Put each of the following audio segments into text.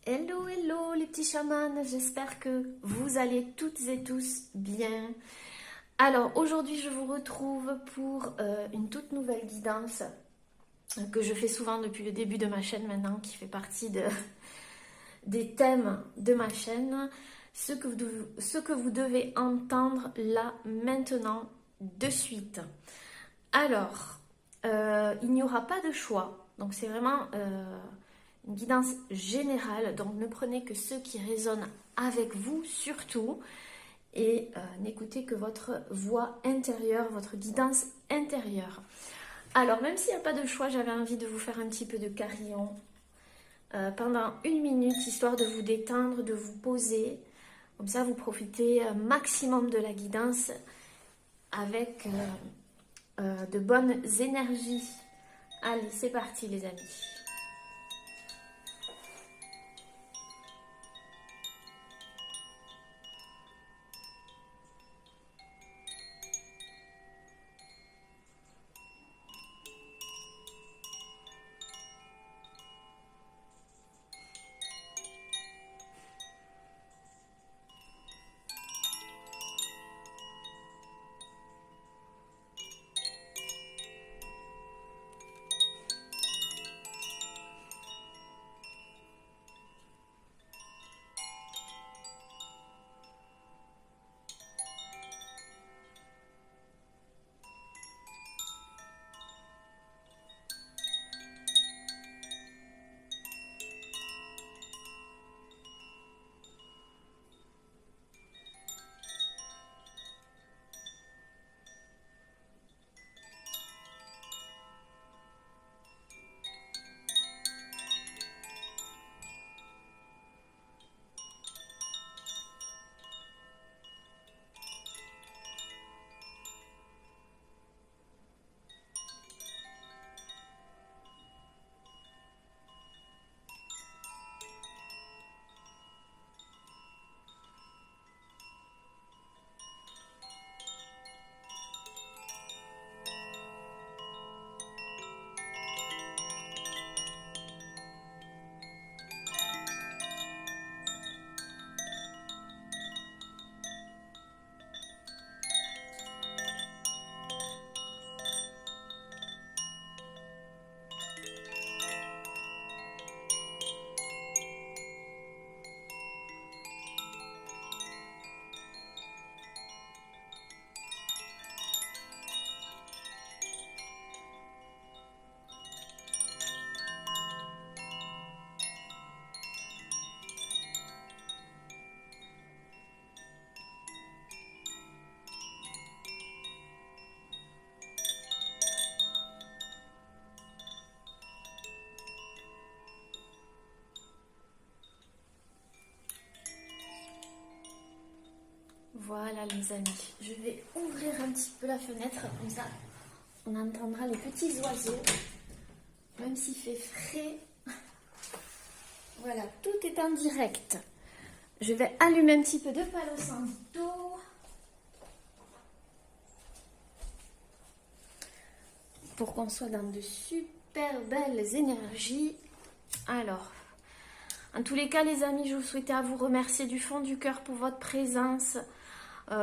Hello, hello les petits chamans, j'espère que vous allez toutes et tous bien. Alors aujourd'hui je vous retrouve pour une toute nouvelle guidance que je fais souvent depuis le début de ma chaîne maintenant, qui fait partie des thèmes de ma chaîne. Ce que vous devez entendre là maintenant de suite. Alors, il n'y aura pas de choix, donc c'est vraiment une guidance générale, donc ne prenez que ceux qui résonnent avec vous surtout et n'écoutez que votre voix intérieure, votre guidance intérieure. Alors même s'il n'y a pas de choix, j'avais envie de vous faire un petit peu de carillon pendant 1 minute, histoire de vous détendre, de vous poser. Comme ça, vous profitez maximum de la guidance avec de bonnes énergies. Allez, c'est parti les amis. Voilà les amis, je vais ouvrir un petit peu la fenêtre, comme ça on entendra les petits oiseaux, même s'il fait frais. Voilà, tout est en direct. Je vais allumer un petit peu de Palo Santo pour qu'on soit dans de super belles énergies. Alors, en tous les cas les amis, je vous souhaitais à vous remercier du fond du cœur pour votre présence,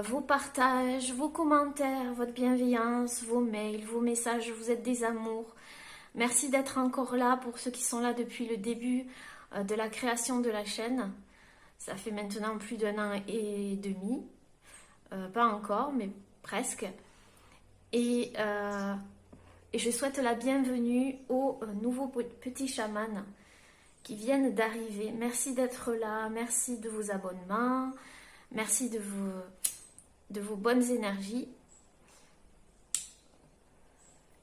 vos partages, vos commentaires, votre bienveillance, vos mails, vos messages, vous êtes des amours. Merci d'être encore là pour ceux qui sont là depuis le début de la création de la chaîne. Ça fait maintenant plus d'1 an et demi. Pas encore, mais presque. Et je souhaite la bienvenue aux nouveaux petits chamans qui viennent d'arriver. Merci d'être là, merci de vos abonnements, merci de vos bonnes énergies.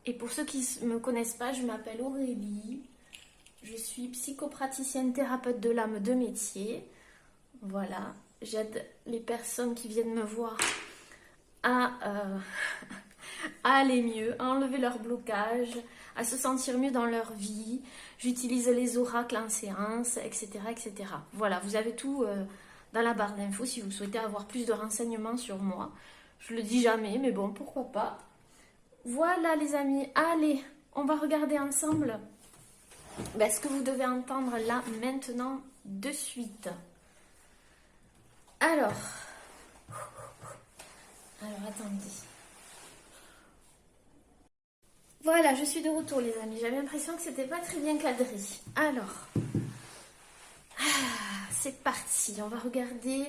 Et pour ceux qui ne me connaissent pas, je m'appelle Aurélie, je suis psychopraticienne thérapeute de l'âme de métier. Voilà, j'aide les personnes qui viennent me voir à aller mieux, à enlever leur blocage, à se sentir mieux dans leur vie. J'utilise les oracles en séance, etc. etc. Voilà, vous avez tout dans la barre d'infos si vous souhaitez avoir plus de renseignements sur moi. Je le dis jamais, mais bon, pourquoi pas. Voilà les amis, allez, on va regarder ensemble ben, ce que vous devez entendre là, maintenant, de suite. Alors, attendez. Voilà, je suis de retour les amis. J'avais l'impression que c'était pas très bien cadré. Alors, c'est parti. On va regarder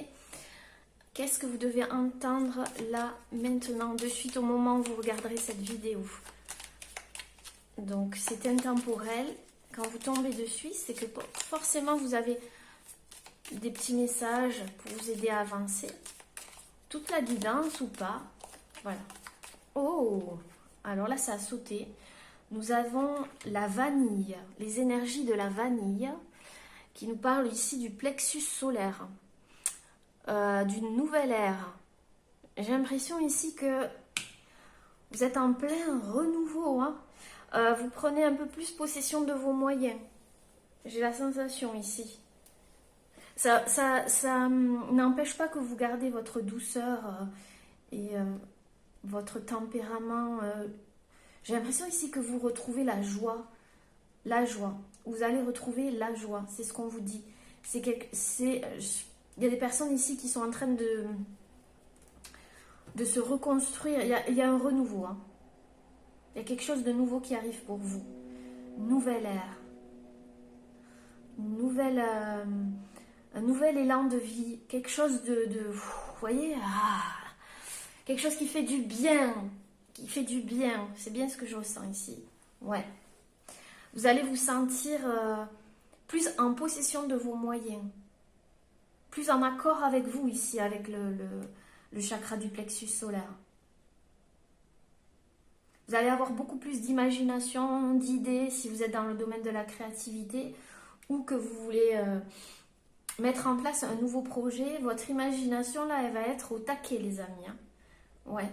qu'est-ce que vous devez entendre là, maintenant, de suite au moment où vous regarderez cette vidéo. Donc, c'est intemporel. Quand vous tombez dessus, c'est que forcément, vous avez des petits messages pour vous aider à avancer. Toute la guidance ou pas. Voilà. Oh! Alors là, ça a sauté. Nous avons la vanille, les énergies de la vanille, qui nous parlent ici du plexus solaire, d'une nouvelle ère. J'ai l'impression ici que vous êtes en plein renouveau, hein. Vous prenez un peu plus possession de vos moyens. J'ai la sensation ici. Ça n'empêche pas que vous gardez votre douceur et votre tempérament. J'ai l'impression ici que vous retrouvez la joie. La joie. Vous allez retrouver la joie. C'est ce qu'on vous dit. Il y a des personnes ici qui sont en train de se reconstruire. Il y a un renouveau. Hein. Il y a quelque chose de nouveau qui arrive pour vous. Nouvelle ère. Un nouvel élan de vie. Quelque chose vous voyez, quelque chose qui fait du bien. Qui fait du bien. C'est bien ce que je ressens ici. Ouais. Vous allez vous sentir plus en possession de vos moyens. Plus en accord avec vous ici, avec le chakra du plexus solaire. Vous allez avoir beaucoup plus d'imagination, d'idées si vous êtes dans le domaine de la créativité ou que vous voulez mettre en place un nouveau projet. Votre imagination, là, elle va être au taquet, les amis. Hein. Ouais.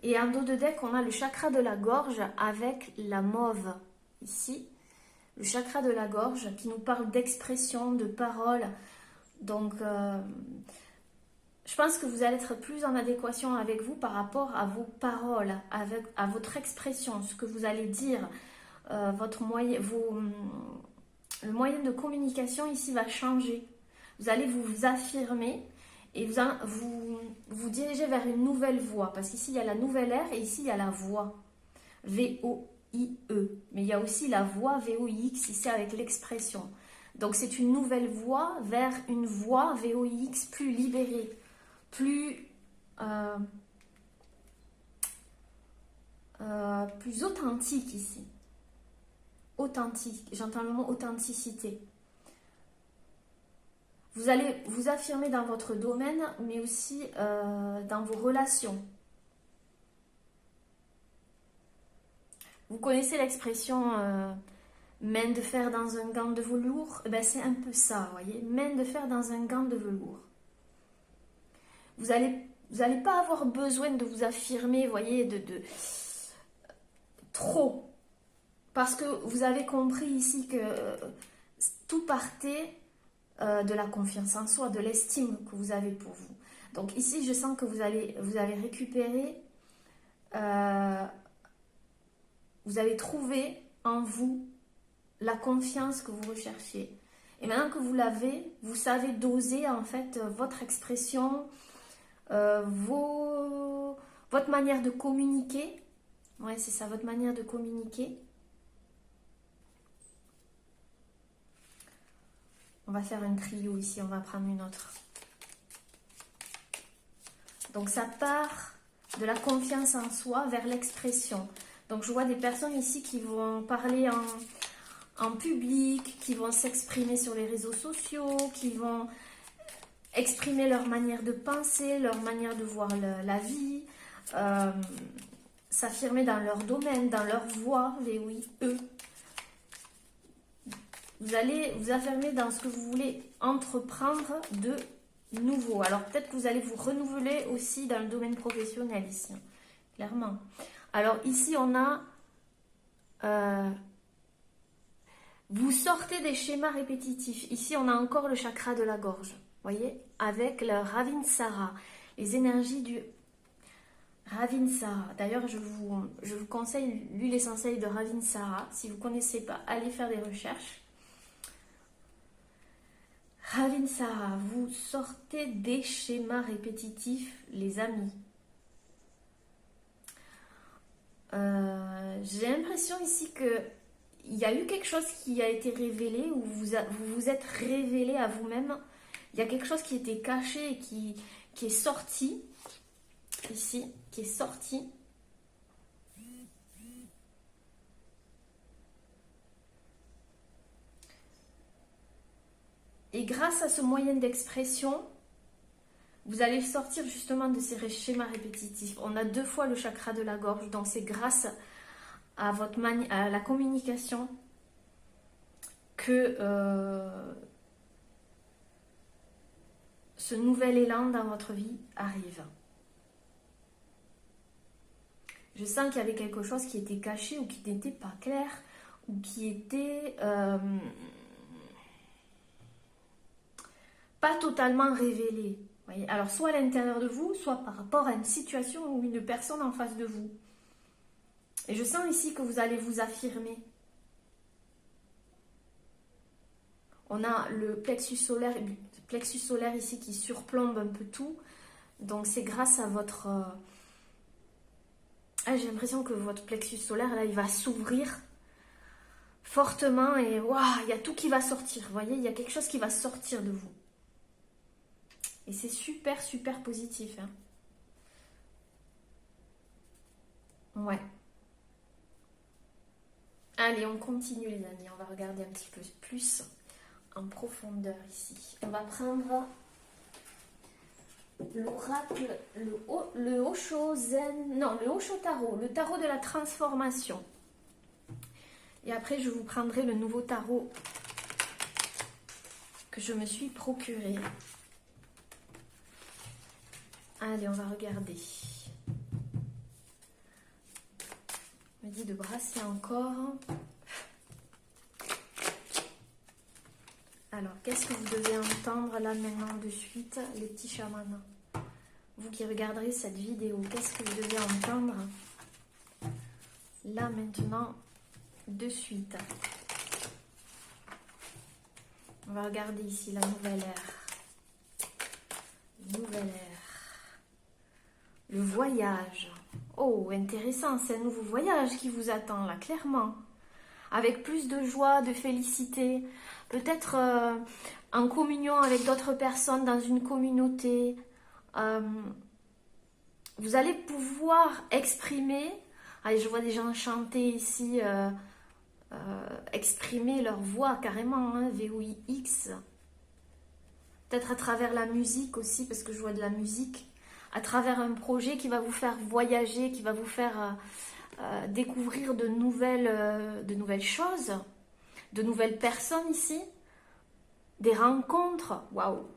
Et en dos de deck, on a le chakra de la gorge avec la mauve, ici. Le chakra de la gorge qui nous parle d'expression, de parole. Donc, je pense que vous allez être plus en adéquation avec vous par rapport à vos paroles, à votre expression, ce que vous allez dire. Le moyen de communication ici va changer. Vous allez vous affirmer et vous dirigez vers une nouvelle voie. Parce qu'ici, il y a la nouvelle ère et ici, il y a la voix. V-O-I-E. Mais il y a aussi la voix V-O-I-X ici avec l'expression. Donc, c'est une nouvelle voie vers une voix V-O-I-X plus libérée. Plus authentique ici. Authentique. J'entends le mot authenticité. Vous allez vous affirmer dans votre domaine, mais aussi dans vos relations. Vous connaissez l'expression main de fer dans un gant de velours? Eh ben, c'est un peu ça, vous voyez. Main de fer dans un gant de velours. Vous allez pas avoir besoin de vous affirmer, vous voyez, trop. Parce que vous avez compris ici que tout partait de la confiance en soi, de l'estime que vous avez pour vous. Donc ici, je sens que vous avez récupéré, vous avez trouvé en vous la confiance que vous recherchiez. Et maintenant que vous l'avez, vous savez doser en fait votre expression, votre manière de communiquer. Ouais, c'est ça, votre manière de communiquer. On va faire un trio ici, on va prendre une autre. Donc ça part de la confiance en soi vers l'expression. Donc je vois des personnes ici qui vont parler en public, qui vont s'exprimer sur les réseaux sociaux, qui vont exprimer leur manière de penser, leur manière de voir la vie, s'affirmer dans leur domaine, dans leur voix, les oui, eux. Vous allez vous affirmer dans ce que vous voulez entreprendre de nouveau. Alors peut-être que vous allez vous renouveler aussi dans le domaine professionnel ici, clairement. Alors ici on a, vous sortez des schémas répétitifs. Ici on a encore le chakra de la gorge, voyez, avec le Ravinsara, les énergies Ravinsara. D'ailleurs, je vous conseille l'huile essentielle de Ravinsara. Si vous ne connaissez pas, allez faire des recherches. Ravinsara, vous sortez des schémas répétitifs, les amis. J'ai l'impression ici que il y a eu quelque chose qui a été révélé, ou vous vous êtes révélé à vous-même. Il y a quelque chose qui était caché et qui est sorti, ici, qui est sorti. Et grâce à ce moyen d'expression, vous allez sortir justement de ces schémas répétitifs. On a 2 fois le chakra de la gorge, donc c'est grâce à à la communication que ce nouvel élan dans votre vie arrive. Je sens qu'il y avait quelque chose qui était caché ou qui n'était pas clair ou qui était pas totalement révélé. Voyez, alors soit à l'intérieur de vous, soit par rapport à une situation ou une personne en face de vous. Et je sens ici que vous allez vous affirmer. On a le plexus solaire ici qui surplombe un peu tout. Donc c'est grâce à votre... j'ai l'impression que votre plexus solaire, là, il va s'ouvrir fortement et waouh, il y a tout qui va sortir. Vous voyez, il y a quelque chose qui va sortir de vous. Et c'est super, super positif. Hein. Ouais. Allez, on continue les amis. On va regarder un petit peu plus en profondeur ici. On va prendre l'oracle, le Osho Zen, non, le Osho Tarot, le tarot de la transformation. Et après, je vous prendrai le nouveau tarot que je me suis procuré. Allez, on va regarder. On me dit de brasser encore. Alors, qu'est-ce que vous devez entendre là maintenant de suite, les petits chamans? Vous qui regarderez cette vidéo, qu'est-ce que vous devez entendre là maintenant de suite? On va regarder ici la nouvelle ère. Nouvelle ère. Le voyage. Oh, intéressant, c'est un nouveau voyage qui vous attend là, clairement. Avec plus de joie, de félicité. Peut-être en communion avec d'autres personnes dans une communauté. Vous allez pouvoir exprimer. Allez, je vois des gens chanter ici. Exprimer leur voix carrément. Hein, VOIX. Peut-être à travers la musique aussi, parce que je vois de la musique. À travers un projet qui va vous faire voyager, qui va vous faire découvrir de nouvelles choses, de nouvelles personnes ici, des rencontres. Waouh!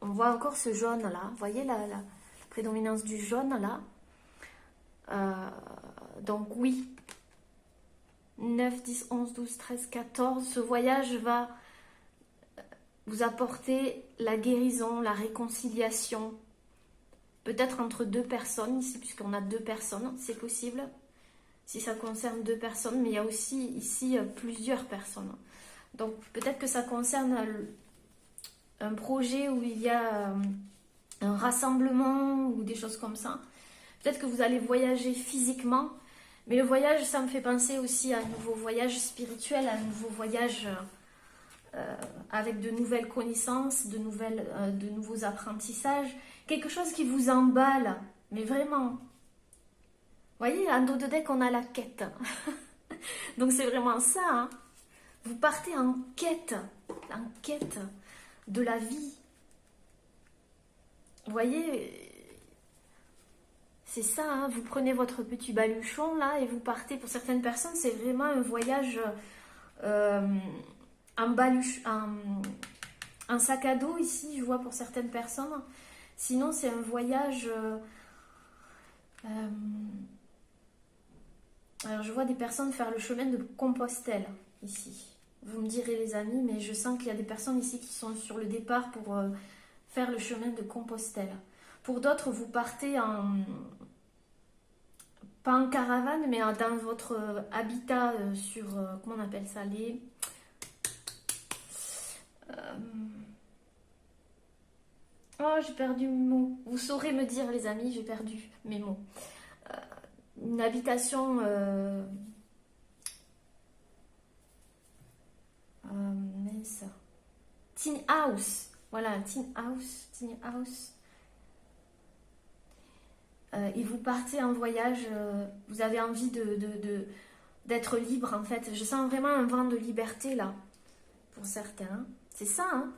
On voit encore ce jaune là, vous voyez la prédominance du jaune là. Donc oui, 9, 10, 11, 12, 13, 14, ce voyage va vous apporter la guérison, la réconciliation. Peut-être entre 2 personnes ici, puisqu'on a 2 personnes, c'est possible. Si ça concerne 2 personnes, mais il y a aussi ici plusieurs personnes. Donc peut-être que ça concerne un projet où il y a un rassemblement ou des choses comme ça. Peut-être que vous allez voyager physiquement, mais le voyage, ça me fait penser aussi à un nouveau voyage spirituel, à un nouveau voyage avec de nouvelles connaissances, de nouveaux apprentissages. Quelque chose qui vous emballe, mais vraiment. Vous voyez, en dos de deck, on a la quête. Donc c'est vraiment ça. Hein. Vous partez en quête de la vie. Vous voyez, c'est ça. Hein. Vous prenez votre petit baluchon là et vous partez. Pour certaines personnes, c'est vraiment un voyage en sac à dos ici, je vois pour certaines personnes. Sinon, c'est un voyage... alors, je vois des personnes faire le chemin de Compostelle, ici. Vous me direz, les amis, mais je sens qu'il y a des personnes ici qui sont sur le départ pour faire le chemin de Compostelle. Pour d'autres, vous partez pas en caravane, mais dans votre habitat sur, comment on appelle ça, oh, j'ai perdu mes mots. Vous saurez me dire, les amis, j'ai perdu mes mots. Une habitation... mince. Tiny house. Voilà, tiny house. Tiny house. Et vous partez en voyage, vous avez envie d'être libre en fait. Je sens vraiment un vent de liberté là, pour certains. C'est ça, hein.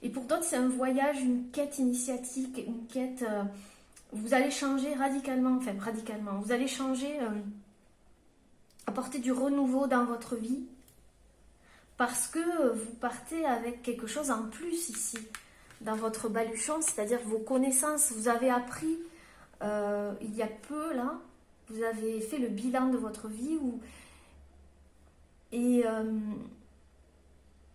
Et pour d'autres, c'est un voyage, une quête initiatique, une quête... vous allez changer radicalement, enfin radicalement. Vous allez changer, apporter du renouveau dans votre vie, parce que vous partez avec quelque chose en plus ici, dans votre baluchon, c'est-à-dire vos connaissances. Vous avez appris... il y a peu là, vous avez fait le bilan de votre vie et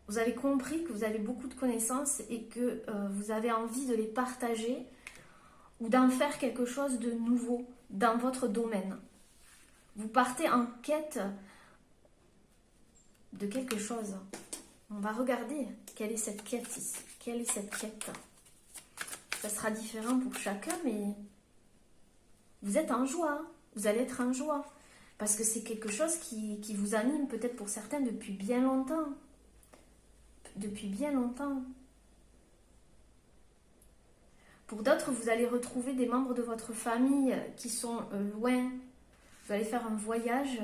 vous avez compris que vous avez beaucoup de connaissances et que vous avez envie de les partager ou d'en faire quelque chose de nouveau dans votre domaine. Vous partez en quête de quelque chose. On va regarder quelle est cette quête ici. Quelle est cette quête? Ça sera différent pour chacun, mais... vous êtes en joie, vous allez être en joie, parce que c'est quelque chose qui vous anime peut-être pour certains depuis bien longtemps. Depuis bien longtemps. Pour d'autres, vous allez retrouver des membres de votre famille qui sont loin. Vous allez faire un voyage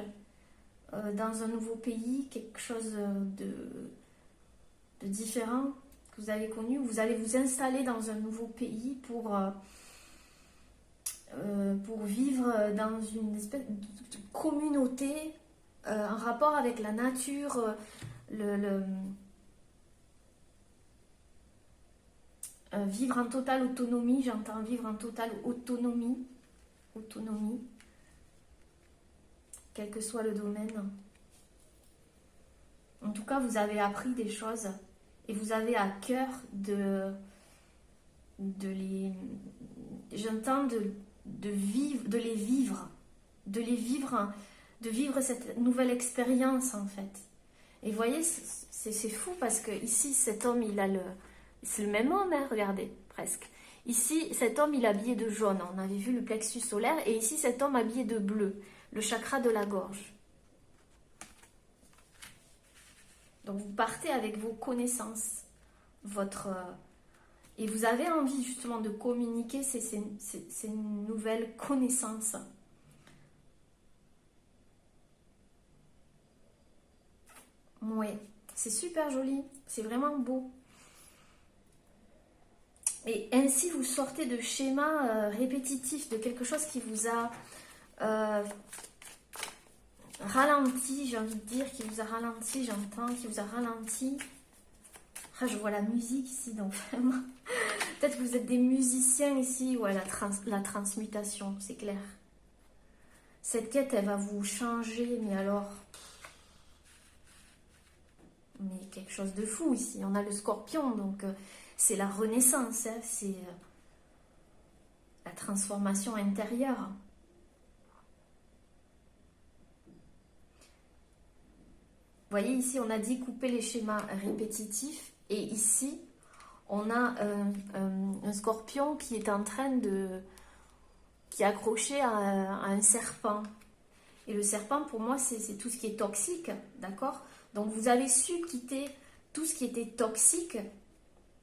dans un nouveau pays, quelque chose de différent que vous avez connu. Vous allez vous installer dans un nouveau pays pour vivre dans une espèce de communauté en rapport avec la nature, vivre en totale autonomie. J'entends vivre en totale autonomie, quel que soit le domaine. En tout cas, vous avez appris des choses et vous avez à cœur de les... j'entends de vivre cette nouvelle expérience en fait. Et vous voyez, c'est fou parce que ici cet homme c'est le même homme, hein, regardez, presque. Ici cet homme il est habillé de jaune, on avait vu le plexus solaire, et ici cet homme habillé de bleu, le chakra de la gorge. Donc vous partez avec vos connaissances, et vous avez envie justement de communiquer ces nouvelles connaissances. Oui, c'est super joli, c'est vraiment beau. Et ainsi vous sortez de schémas répétitifs, de quelque chose qui vous a ralenti, j'ai envie de dire, qui vous a ralenti, j'entends, qui vous a ralenti. Ah, je vois la musique ici, donc vraiment. Peut-être que vous êtes des musiciens ici, ouais, la transmutation, c'est clair. Cette quête, elle va vous changer, mais alors... mais quelque chose de fou ici. On a le scorpion, donc c'est la renaissance, hein, c'est la transformation intérieure. Vous voyez, ici, on a dit couper les schémas répétitifs. Et ici, on a un scorpion qui est en train qui est accroché à un serpent. Et le serpent, pour moi, c'est tout ce qui est toxique, d'accord? Donc, vous avez su quitter tout ce qui était toxique.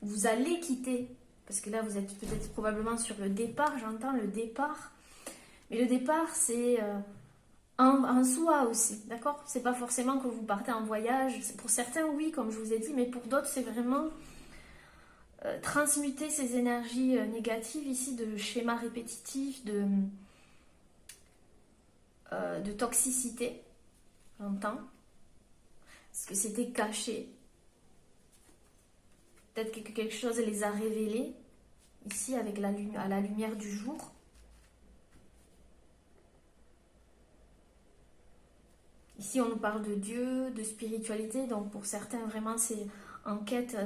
Vous allez quitter. Parce que là, vous êtes peut-être probablement sur le départ. J'entends le départ. Mais le départ, c'est... en soi aussi, d'accord? C'est pas forcément que vous partez en voyage. Pour certains, oui, comme je vous ai dit, mais pour d'autres, c'est vraiment transmuter ces énergies négatives ici, de schémas répétitifs, de toxicité, j'entends. Parce que c'était caché. Peut-être que quelque chose les a révélés, ici, avec à la lumière du jour. Ici, on nous parle de Dieu, de spiritualité. Donc, pour certains, vraiment, c'est en quête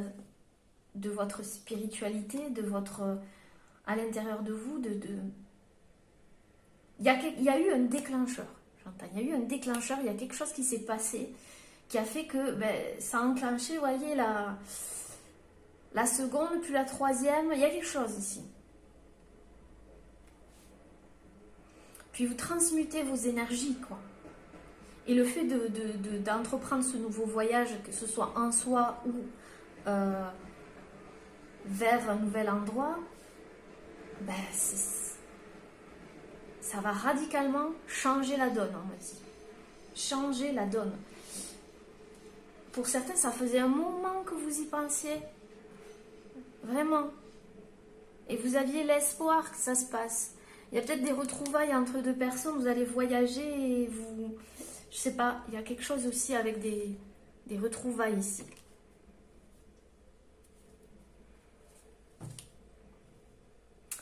de votre spiritualité, de votre à l'intérieur de vous. Il y a eu un déclencheur. J'entends, il y a eu un déclencheur, il y a quelque chose qui s'est passé qui a fait que ça a enclenché, vous voyez, la seconde, puis la troisième. Il y a quelque chose ici. Puis vous transmutez vos énergies, quoi. Et le fait d'entreprendre ce nouveau voyage, que ce soit en soi ou vers un nouvel endroit, ça va radicalement changer la donne, on me dit. Changer la donne. Pour certains, ça faisait un moment que vous y pensiez. Vraiment. Et vous aviez l'espoir que ça se passe. Il y a peut-être des retrouvailles entre deux personnes, vous allez voyager et vous... Je sais pas, il y a quelque chose aussi avec des retrouvailles ici.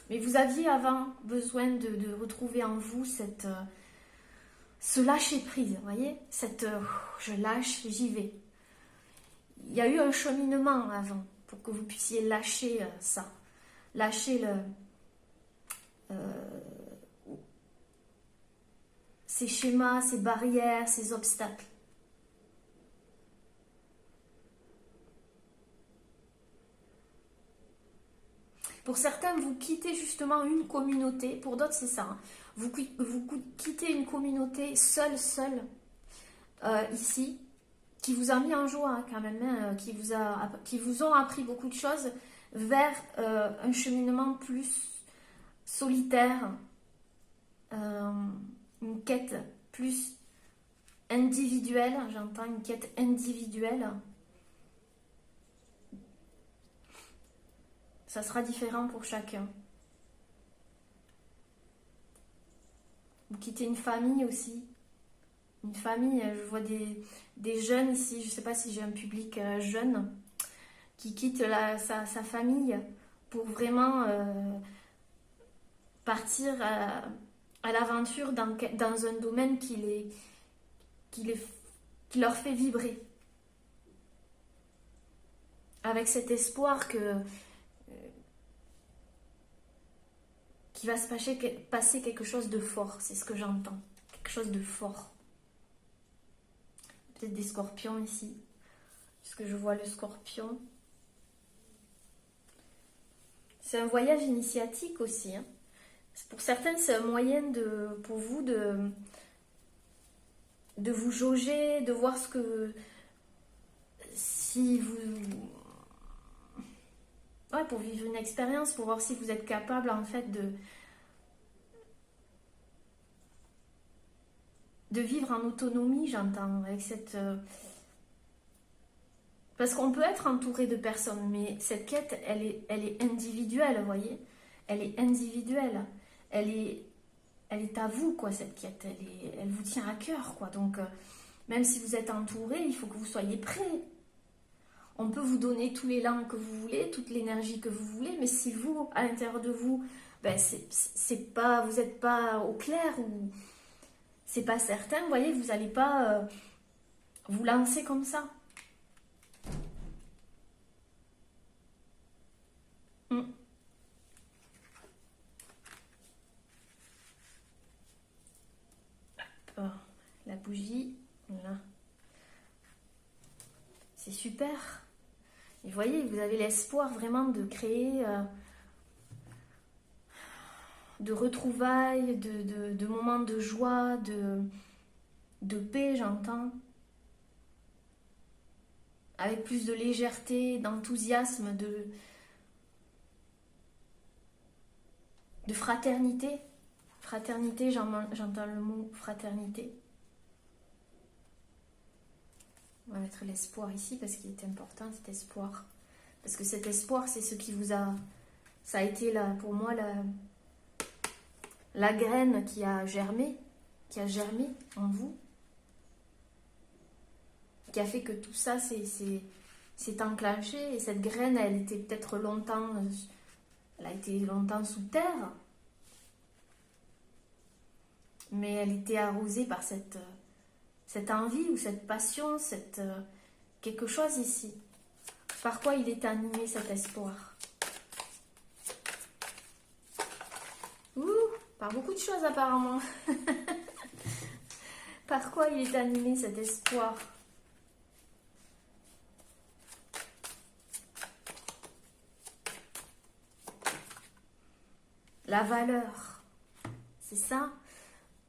Mais vous aviez avant besoin de retrouver en vous ce lâcher prise, vous voyez, je lâche, j'y vais. Il y a eu un cheminement avant pour que vous puissiez lâcher ça, lâcher ces schémas, ces barrières, ces obstacles. Pour certains, vous quittez justement une communauté. Pour d'autres, c'est ça. Hein. Vous quittez une communauté seule, ici, qui vous a mis en joie hein, quand même, hein, qui vous ont appris beaucoup de choses vers un cheminement plus solitaire, une quête plus individuelle. J'entends une quête individuelle. Ça sera différent pour chacun. Vous quittez une famille aussi. Une famille, je vois des jeunes ici, je ne sais pas si j'ai un public jeune, qui quitte sa famille pour vraiment partir à l'aventure dans un domaine qui leur fait vibrer. Avec cet espoir qu'il va se passer quelque chose de fort, c'est ce que j'entends. Quelque chose de fort. Peut-être des scorpions ici, puisque je vois le scorpion. C'est un voyage initiatique aussi. Hein. Pour certains, c'est un moyen pour vous de vous jauger, de voir si vous... Ouais, pour vivre une expérience, pour voir si vous êtes capable en fait de vivre en autonomie, j'entends, avec cette... Parce qu'on peut être entouré de personnes, mais cette quête, elle est individuelle, vous voyez. Elle est individuelle. Elle est à vous, quoi, cette quête. Elle vous tient à cœur, quoi. Donc, même si vous êtes entouré, il faut que vous soyez prêts. On peut vous donner tous l'élan que vous voulez, toute l'énergie que vous voulez, mais si vous, à l'intérieur de vous, vous n'êtes pas au clair ou c'est pas certain, vous voyez, vous n'allez pas vous lancer comme ça. La bougie, là. C'est super. Et vous voyez, vous avez l'espoir vraiment de créer de retrouvailles, de moments de joie, de paix, j'entends. Avec plus de légèreté, d'enthousiasme, de fraternité. Fraternité, j'entends le mot fraternité. On va mettre l'espoir ici parce qu'il est important cet espoir. Parce que cet espoir, c'est ce qui vous a... Ça a été pour moi la graine qui a germé en vous. Qui a fait que tout ça s'est enclenché. Et cette graine, elle était peut-être longtemps... Elle a été longtemps sous terre. Mais elle était arrosée par cette envie ou cette passion, quelque chose ici. Par quoi il est animé cet espoir? Par beaucoup de choses apparemment. Par quoi il est animé cet espoir? La valeur. C'est ça.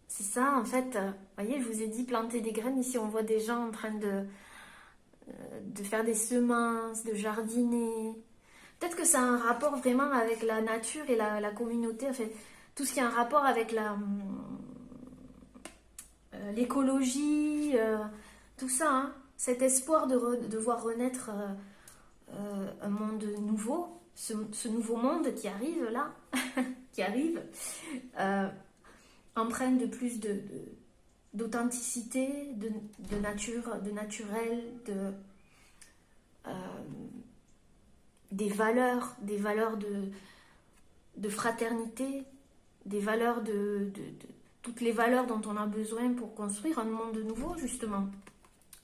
C'est ça en fait. Vous voyez, je vous ai dit planter des graines. Ici on voit des gens en train de faire des semences, de jardiner. Peut-être que ça a un rapport vraiment avec la nature et la communauté. En fait, tout ce qui a un rapport avec l'écologie, tout ça, hein. Cet espoir de voir renaître un monde nouveau, ce nouveau monde qui arrive là, qui arrive, empreint de plus d'authenticité, de nature, de naturel, des valeurs de fraternité, des valeurs toutes les valeurs dont on a besoin pour construire un monde nouveau, justement.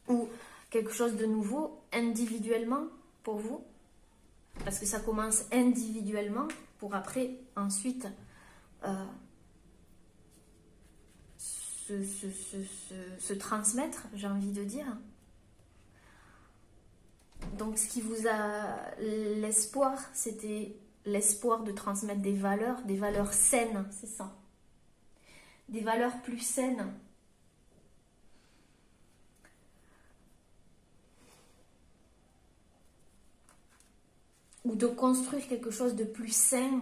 Ou quelque chose de nouveau individuellement pour vous. Parce que ça commence individuellement pour après, ensuite, se transmettre, j'ai envie de dire. Donc ce qui vous a... L'espoir, c'était l'espoir de transmettre des valeurs saines, c'est ça. Des valeurs plus saines. Ou de construire quelque chose de plus sain,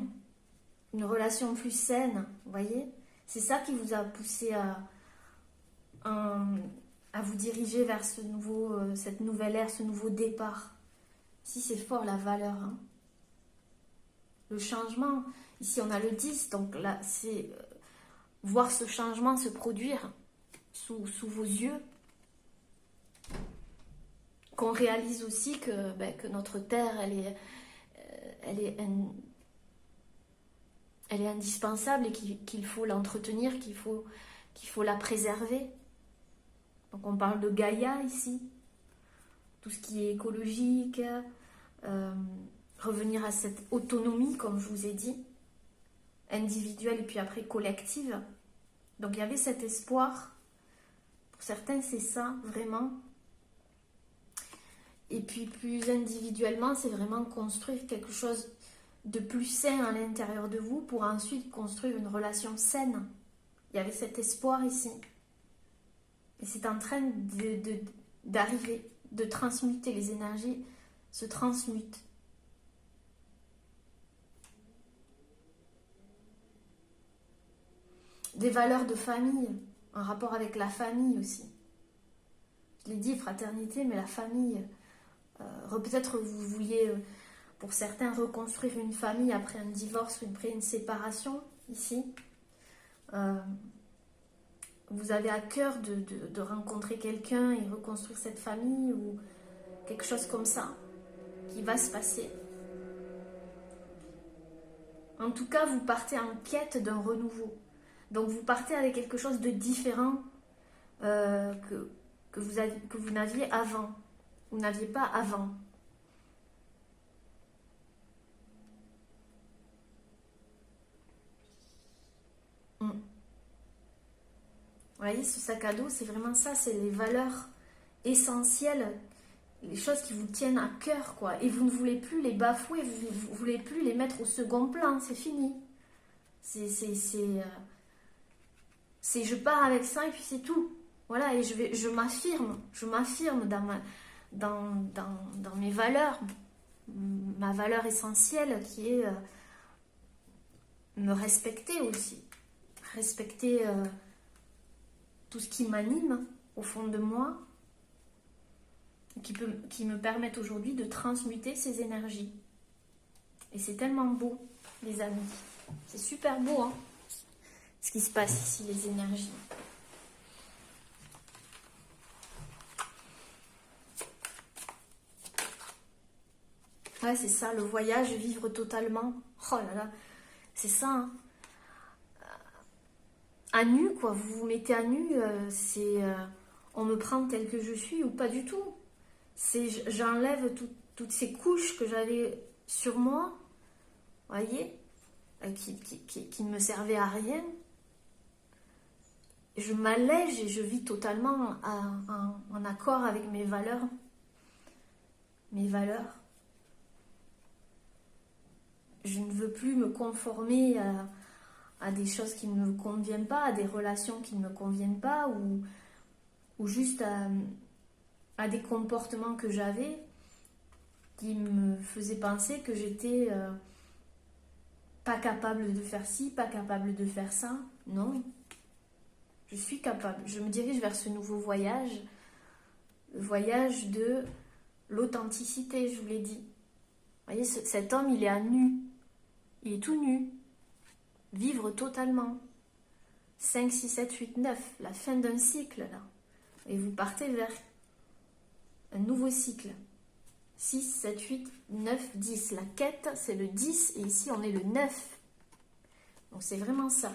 une relation plus saine, vous voyez? C'est ça qui vous a poussé à vous diriger vers cette nouvelle ère, ce nouveau départ. Ici, c'est fort la valeur. Hein. Le changement, ici on a le 10, donc là, c'est voir ce changement se produire sous vos yeux. Qu'on réalise aussi que notre terre, elle est indispensable et qu'il faut l'entretenir, qu'il faut la préserver. Donc on parle de Gaïa ici, tout ce qui est écologique, revenir à cette autonomie, comme je vous ai dit, individuelle et puis après collective. Donc il y avait cet espoir. Pour certains, c'est ça, vraiment. Et puis plus individuellement, c'est vraiment construire quelque chose de plus sain à l'intérieur de vous pour ensuite construire une relation saine. Il y avait cet espoir ici. Et c'est en train d'arriver, de transmuter. Les énergies se transmutent. Des valeurs de famille, en rapport avec la famille aussi. Je l'ai dit, fraternité, mais la famille. Peut-être vous vouliez, pour certains, reconstruire une famille après un divorce ou après une séparation, ici. Vous avez à cœur de rencontrer quelqu'un et reconstruire cette famille ou quelque chose comme ça qui va se passer. En tout cas, vous partez en quête d'un renouveau. Donc vous partez avec quelque chose de différent que vous n'aviez avant. Vous n'aviez pas avant. Vous voyez, ce sac à dos, c'est vraiment ça, c'est les valeurs essentielles, les choses qui vous tiennent à cœur, quoi. Et vous ne voulez plus les bafouer, vous ne voulez plus les mettre au second plan, c'est fini. C'est je pars avec ça et puis c'est tout. Voilà, et je m'affirme dans mes valeurs, ma valeur essentielle qui est me respecter aussi. Respecter tout ce qui m'anime au fond de moi, qui me permettent aujourd'hui de transmuter ces énergies. Et c'est tellement beau, les amis. C'est super beau, hein, ce qui se passe ici, les énergies. Ouais, c'est ça, le voyage, vivre totalement. Oh là là, c'est ça, hein. À nu, quoi, vous vous mettez à nu, on me prend tel que je suis ou pas du tout. J'enlève toutes ces couches que j'avais sur moi, voyez, qui ne me servait à rien. Je m'allège et je vis totalement en accord avec mes valeurs. Mes valeurs. Je ne veux plus me conformer à des choses qui ne me conviennent pas, à des relations qui ne me conviennent pas, ou juste à des comportements que j'avais qui me faisaient penser que j'étais pas capable de faire ci, pas capable de faire ça. Non, je suis capable. Je me dirige vers ce nouveau voyage, le voyage de l'authenticité, je vous l'ai dit. Vous voyez, cet homme, il est à nu. Il est tout nu. Vivre totalement. 5, 6, 7, 8, 9. La fin d'un cycle, là. Et vous partez vers un nouveau cycle. 6, 7, 8, 9, 10. La quête, c'est le 10. Et ici, on est le 9. Donc, c'est vraiment ça.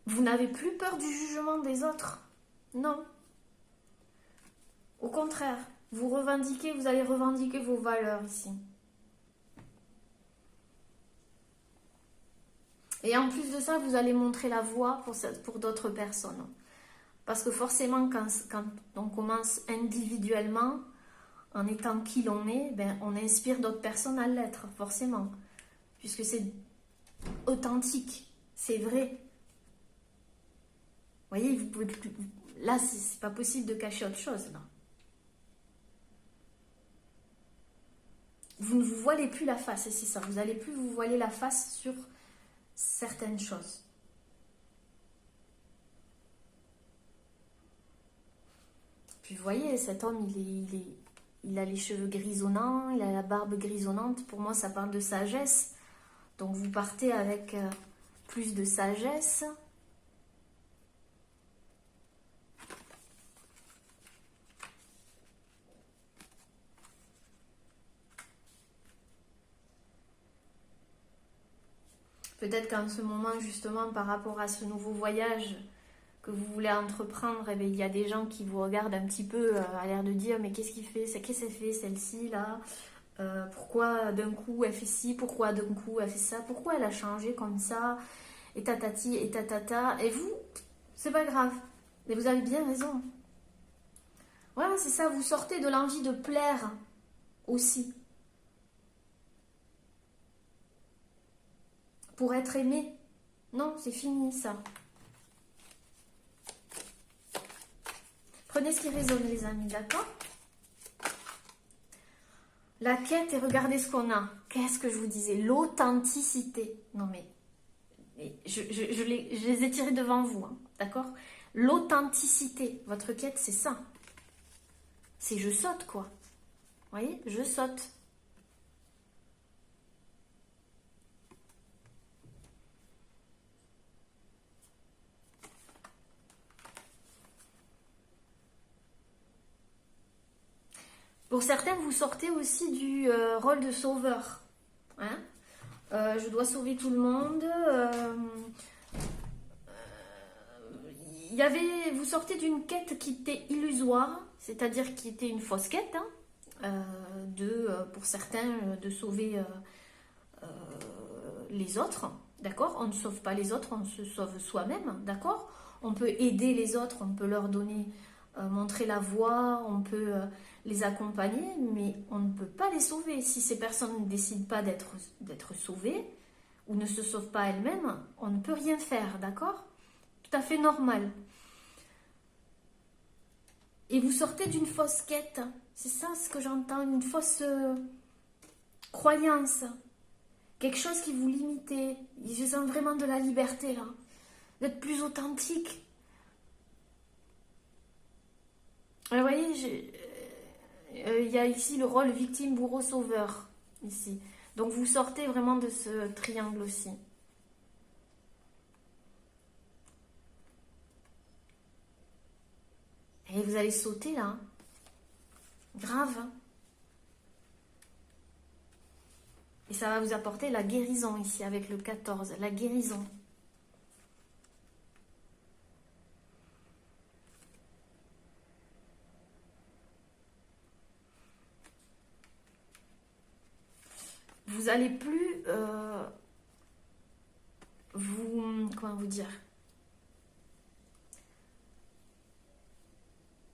Vous n'avez plus peur du jugement des autres. Non. Au contraire, vous allez revendiquer vos valeurs ici. Et en plus de ça, vous allez montrer la voie pour d'autres personnes. Parce que forcément, quand on commence individuellement, en étant qui l'on est, ben, on inspire d'autres personnes à l'être, forcément. Puisque c'est authentique, c'est vrai. Vous voyez, là, c'est pas possible de cacher autre chose. Là. Vous ne vous voilez plus la face, et c'est ça. Vous n'allez plus vous voiler la face sur certaines choses. Puis vous voyez, cet homme, il a les cheveux grisonnants, il a la barbe grisonnante. Pour moi, ça parle de sagesse. Donc vous partez avec plus de sagesse. Peut-être qu'en ce moment, justement, par rapport à ce nouveau voyage que vous voulez entreprendre, eh bien, il y a des gens qui vous regardent un petit peu à l'air de dire mais qu'est-ce qu'elle fait celle-ci là, pourquoi d'un coup elle fait ci, pourquoi d'un coup elle fait ça, pourquoi elle a changé comme ça, et tatati et tatata, et vous, c'est pas grave, et vous avez bien raison. Voilà, c'est ça, vous sortez de l'envie de plaire aussi. Pour être aimé. Non, c'est fini ça. Prenez ce qui résonne les amis, d'accord? La quête et regardez ce qu'on a. Qu'est-ce que je vous disais? L'authenticité. Non mais, je les ai tirés devant vous, hein, d'accord? L'authenticité. Votre quête, c'est ça. C'est je saute quoi. Vous voyez? Je saute. Pour certains, vous sortez aussi du rôle de sauveur. Hein, je dois sauver tout le monde. Vous sortez d'une quête qui était illusoire, c'est-à-dire qui était une fausse quête, hein, pour certains, de sauver les autres. D'accord? On ne sauve pas les autres, on se sauve soi-même. D'accord? On peut aider les autres, on peut leur donner, montrer la voie, on peut les accompagner, mais on ne peut pas les sauver. Si ces personnes ne décident pas d'être sauvées ou ne se sauvent pas elles-mêmes, on ne peut rien faire, d'accord? Tout à fait normal. Et vous sortez d'une fausse quête, c'est ça ce que j'entends, une fausse croyance, quelque chose qui vous limitait. Je sens vraiment de la liberté là, d'être plus authentique. Vous voyez, il y a ici le rôle victime, bourreau, sauveur, ici. Donc vous sortez vraiment de ce triangle aussi. Et vous allez sauter là. Grave. Et ça va vous apporter la guérison ici avec le 14. La guérison. vous allez plus comment vous dire,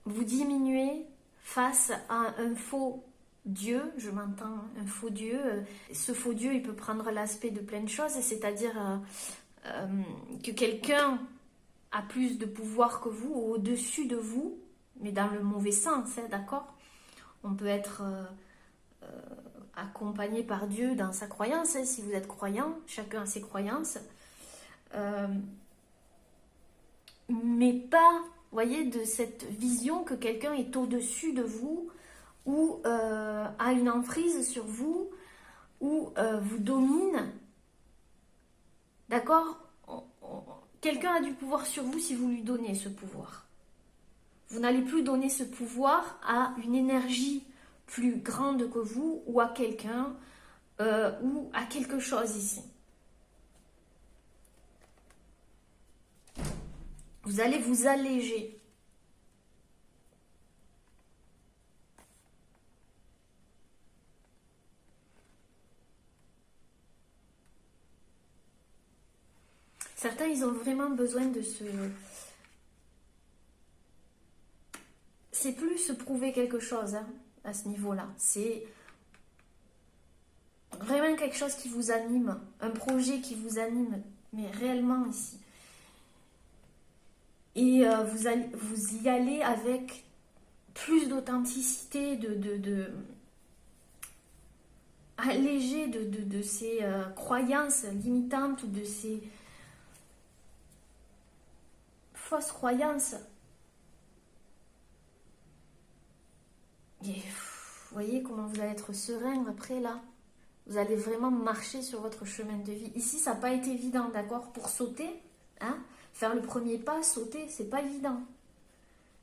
vous diminuer face à un faux Dieu, je m'entends, un faux Dieu. Ce faux Dieu, il peut prendre l'aspect de plein de choses, c'est-à-dire que quelqu'un a plus de pouvoir que vous, ou au-dessus de vous, mais dans le mauvais sens, hein, d'accord? On peut être accompagné par Dieu dans sa croyance, hein, si vous êtes croyant, chacun a ses croyances. Mais pas, vous voyez, de cette vision que quelqu'un est au-dessus de vous, ou a une emprise sur vous, ou vous domine. D'accord? Quelqu'un a du pouvoir sur vous si vous lui donnez ce pouvoir. Vous n'allez plus donner ce pouvoir à une énergie plus grande que vous, ou à quelqu'un, ou à quelque chose ici. Vous allez vous alléger. Certains, ils ont vraiment besoin de se... C'est plus se prouver quelque chose, hein, à ce niveau-là. C'est vraiment quelque chose qui vous anime, un projet qui vous anime, mais réellement ici. Et vous y allez avec plus d'authenticité, allégé de ces croyances limitantes ou de ces fausses croyances. Et vous voyez comment vous allez être serein après là. Vous allez vraiment marcher sur votre chemin de vie. Ici, ça n'a pas été évident, d'accord? Pour sauter, hein, faire le premier pas, sauter, c'est pas évident.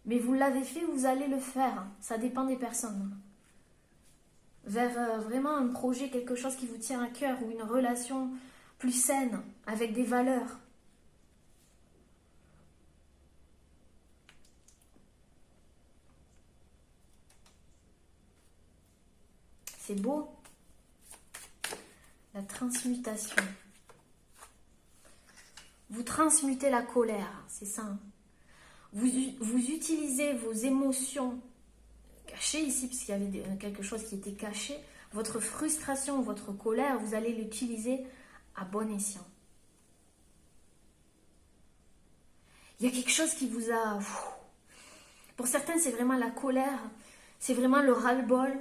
Mais vous l'avez fait, vous allez le faire. Ça dépend des personnes. Vers vraiment un projet, quelque chose qui vous tient à cœur, ou une relation plus saine, avec des valeurs. C'est beau. La transmutation. Vous transmutez la colère, c'est ça. Hein. Vous utilisez vos émotions cachées ici, puisqu'il y avait quelque chose qui était caché. Votre frustration, votre colère, vous allez l'utiliser à bon escient. Il y a quelque chose qui vous a... Pour certains, c'est vraiment la colère. C'est vraiment le ras-le-bol.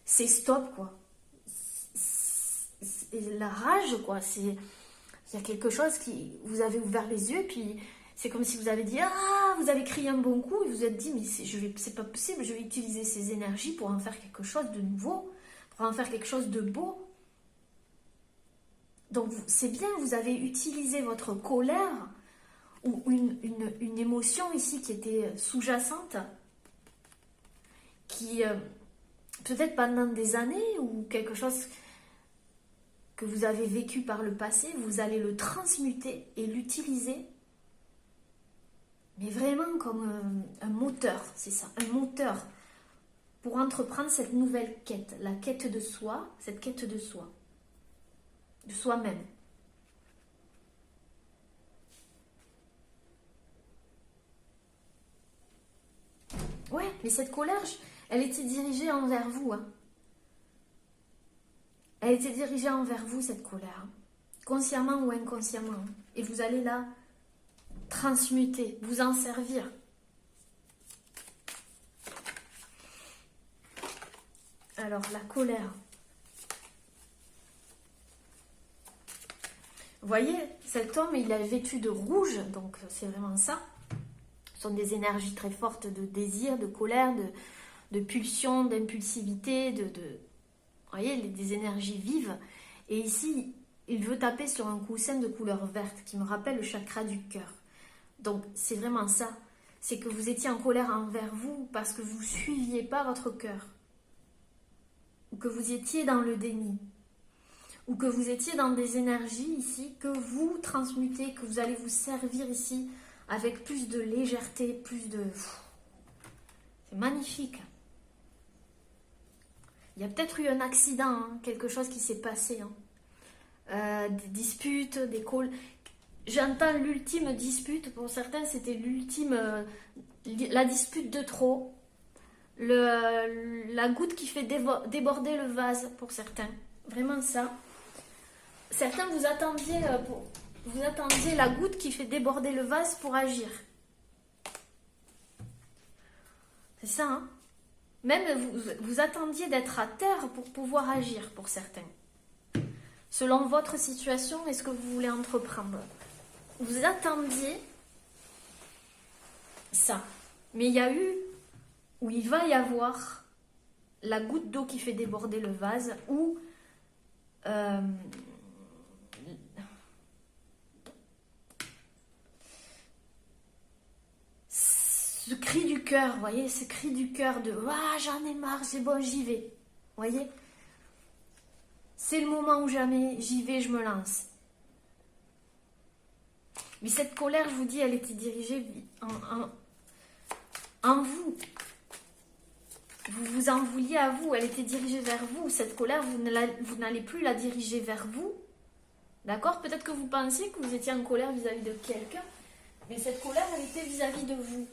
C'est stop, quoi. C'est la rage, quoi. Il y a quelque chose qui... Vous avez ouvert les yeux, puis c'est comme si vous avez dit... Ah, vous avez crié un bon coup, et vous vous êtes dit, mais c'est pas possible, je vais utiliser ces énergies pour en faire quelque chose de nouveau, pour en faire quelque chose de beau. Donc, c'est bien, vous avez utilisé votre colère, ou une émotion ici qui était sous-jacente, qui, peut-être pendant des années, ou quelque chose que vous avez vécu par le passé, vous allez le transmuter et l'utiliser, mais vraiment comme un moteur, c'est ça, un moteur pour entreprendre cette nouvelle quête, la quête de soi, cette quête de soi, de soi-même. Ouais, mais cette colère, elle était dirigée envers vous, hein. Elle était dirigée envers vous, cette colère. Consciemment ou inconsciemment. Et vous allez la transmuter, vous en servir. Alors, la colère. Vous voyez, cet homme, il est vêtu de rouge, donc c'est vraiment ça. Ce sont des énergies très fortes de désir, de colère, de pulsion, d'impulsivité, vous voyez, des énergies vives. Et ici, il veut taper sur un coussin de couleur verte qui me rappelle le chakra du cœur. Donc, c'est vraiment ça. C'est que vous étiez en colère envers vous parce que vous ne suiviez pas votre cœur. Ou que vous étiez dans le déni. Ou que vous étiez dans des énergies ici que vous transmutez, que vous allez vous servir ici avec plus de légèreté, plus de... C'est magnifique. Il y a peut-être eu un accident, hein, quelque chose qui s'est passé. Hein. Des disputes, des calls. J'entends l'ultime dispute. Pour certains, c'était l'ultime... la dispute de trop. La goutte qui fait déborder le vase, pour certains. Vraiment ça. Certains, vous attendiez la goutte qui fait déborder le vase pour agir. C'est ça, hein? Même vous attendiez d'être à terre pour pouvoir agir, pour certains. Selon votre situation et ce que vous voulez entreprendre. Vous attendiez ça. Mais il y a eu, ou il va y avoir, la goutte d'eau qui fait déborder le vase, ou ce cri du cœur, vous voyez, ce cri du cœur de « Ah, j'en ai marre, c'est bon, j'y vais ». Vous voyez, c'est le moment où jamais j'y vais, je me lance. Mais cette colère, je vous dis, elle était dirigée en vous. Vous vous en vouliez à vous, elle était dirigée vers vous. Cette colère, vous n'allez plus la diriger vers vous. D'accord? Peut-être que vous pensiez que vous étiez en colère vis-à-vis de quelqu'un, mais cette colère, elle était vis-à-vis de vous.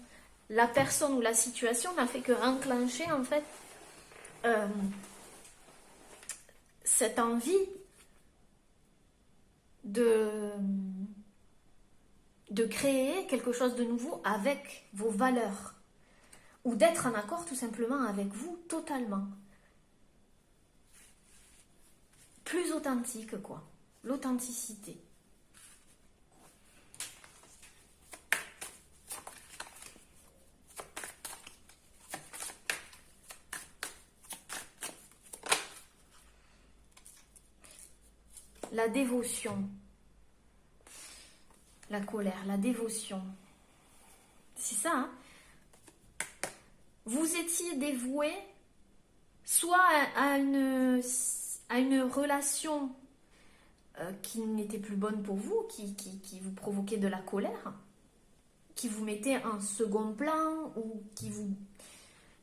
La personne ou la situation n'a fait que enclencher, en fait, cette envie de créer quelque chose de nouveau avec vos valeurs. Ou d'être en accord tout simplement avec vous, totalement. Plus authentique, quoi. L'authenticité. La dévotion. La colère, la dévotion. C'est ça, hein? Vous étiez dévoué soit à une relation qui n'était plus bonne pour vous, qui vous provoquait de la colère, qui vous mettait en second plan, ou qui vous...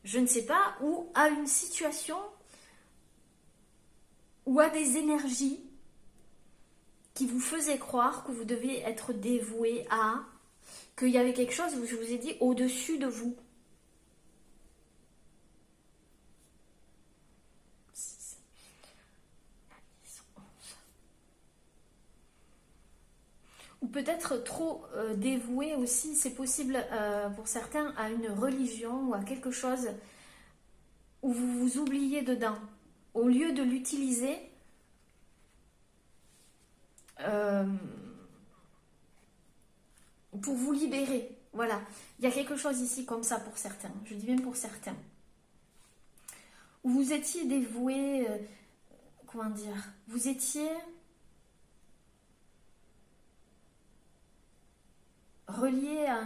je ne sais pas, ou à une situation, ou à des énergies qui vous faisaient croire que vous deviez être dévoué à, qu'il y avait quelque chose, je vous ai dit, au-dessus de vous. Ou peut-être trop dévoué aussi, c'est possible pour certains, à une religion ou à quelque chose où vous vous oubliez dedans. Au lieu de l'utiliser pour vous libérer. Voilà, il y a quelque chose ici comme ça pour certains, je dis bien pour certains. Où vous étiez dévoué, comment dire, vous étiez... relié à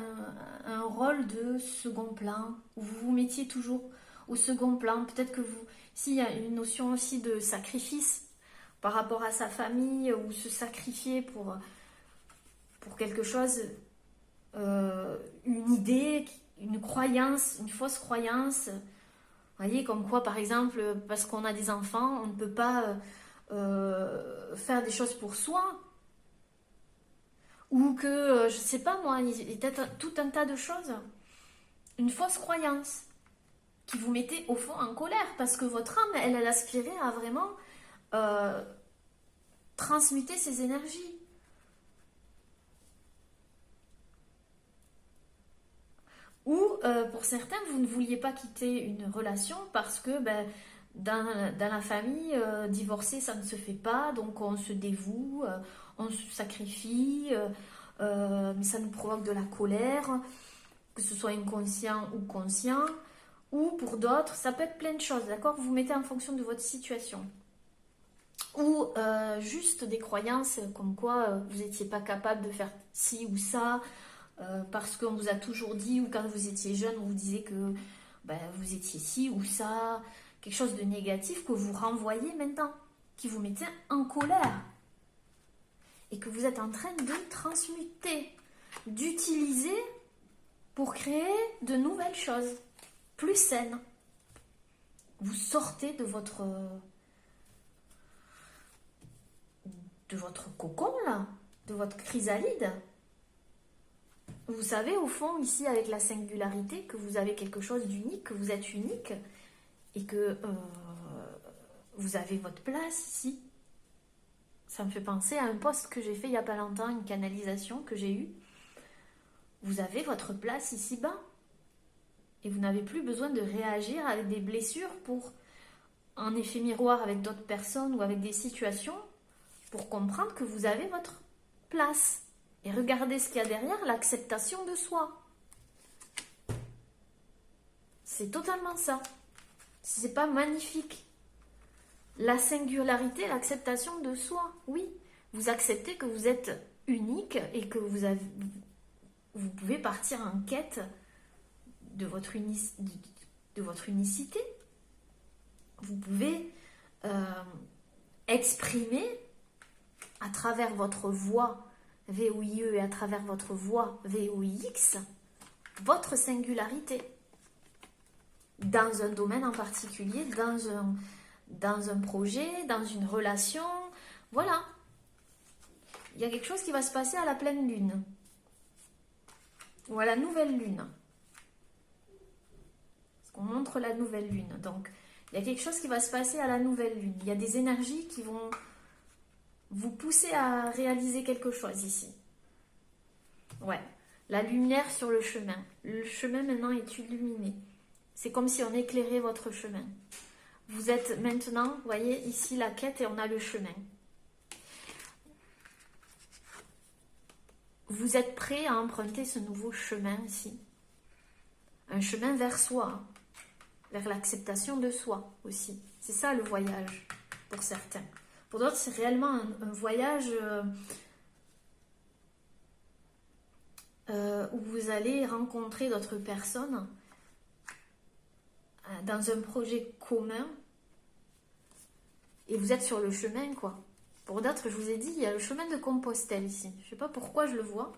un rôle de second plan, où vous vous mettiez toujours au second plan. Peut-être que vous... s'il y a une notion aussi de sacrifice par rapport à sa famille, ou se sacrifier pour quelque chose, une idée, une croyance, une fausse croyance. Vous voyez, comme quoi, par exemple, parce qu'on a des enfants, on ne peut pas faire des choses pour soi. Ou que, je sais pas moi, il y a tout un tas de choses. Une fausse croyance qui vous mettait au fond en colère parce que votre âme, elle aspirait à vraiment transmuter ses énergies. Ou pour certains, vous ne vouliez pas quitter une relation parce que dans la famille, divorcer, ça ne se fait pas, donc on se dévoue, on se sacrifie, mais ça nous provoque de la colère, que ce soit inconscient ou conscient. Ou pour d'autres, ça peut être plein de choses, d'accord? Vous mettez en fonction de votre situation. Ou juste des croyances comme quoi vous n'étiez pas capable de faire ci ou ça, parce qu'on vous a toujours dit, ou quand vous étiez jeune, on vous disait que vous étiez ci ou ça, quelque chose de négatif que vous renvoyez maintenant, qui vous mettait en colère, et que vous êtes en train de transmuter, d'utiliser pour créer de nouvelles choses, plus saines, Vous sortez de votre cocon, là, de votre chrysalide. Vous savez, au fond, ici, avec la singularité, que vous avez quelque chose d'unique, que vous êtes unique, et que vous avez votre place ici. Ça me fait penser à un post que j'ai fait il n'y a pas longtemps, une canalisation que j'ai eue. Vous avez votre place ici-bas. Et vous n'avez plus besoin de réagir avec des blessures pour un effet miroir avec d'autres personnes ou avec des situations pour comprendre que vous avez votre place. Et regardez ce qu'il y a derrière, l'acceptation de soi. C'est totalement ça. C'est pas magnifique. La singularité, l'acceptation de soi, oui. Vous acceptez que vous êtes unique et que vous pouvez partir en quête de votre unicité. Vous pouvez exprimer à travers votre voix VOIE et à travers votre voix VOIX votre singularité dans un domaine en particulier, dans un projet, dans une relation. Voilà. Il y a quelque chose qui va se passer à la pleine lune ou à la nouvelle lune. On montre la nouvelle lune. Donc, il y a quelque chose qui va se passer à la nouvelle lune. Il y a des énergies qui vont vous pousser à réaliser quelque chose ici. Ouais. La lumière sur le chemin. Le chemin maintenant est illuminé. C'est comme si on éclairait votre chemin. Vous êtes maintenant, vous voyez, ici la quête et on a le chemin. Vous êtes prêt à emprunter ce nouveau chemin ici. Un chemin vers soi. Vers l'acceptation de soi aussi. C'est ça le voyage pour certains. Pour d'autres, c'est réellement un voyage où vous allez rencontrer d'autres personnes dans un projet commun et vous êtes sur le chemin, quoi. Pour d'autres, je vous ai dit, il y a le chemin de Compostelle ici. Je ne sais pas pourquoi je le vois.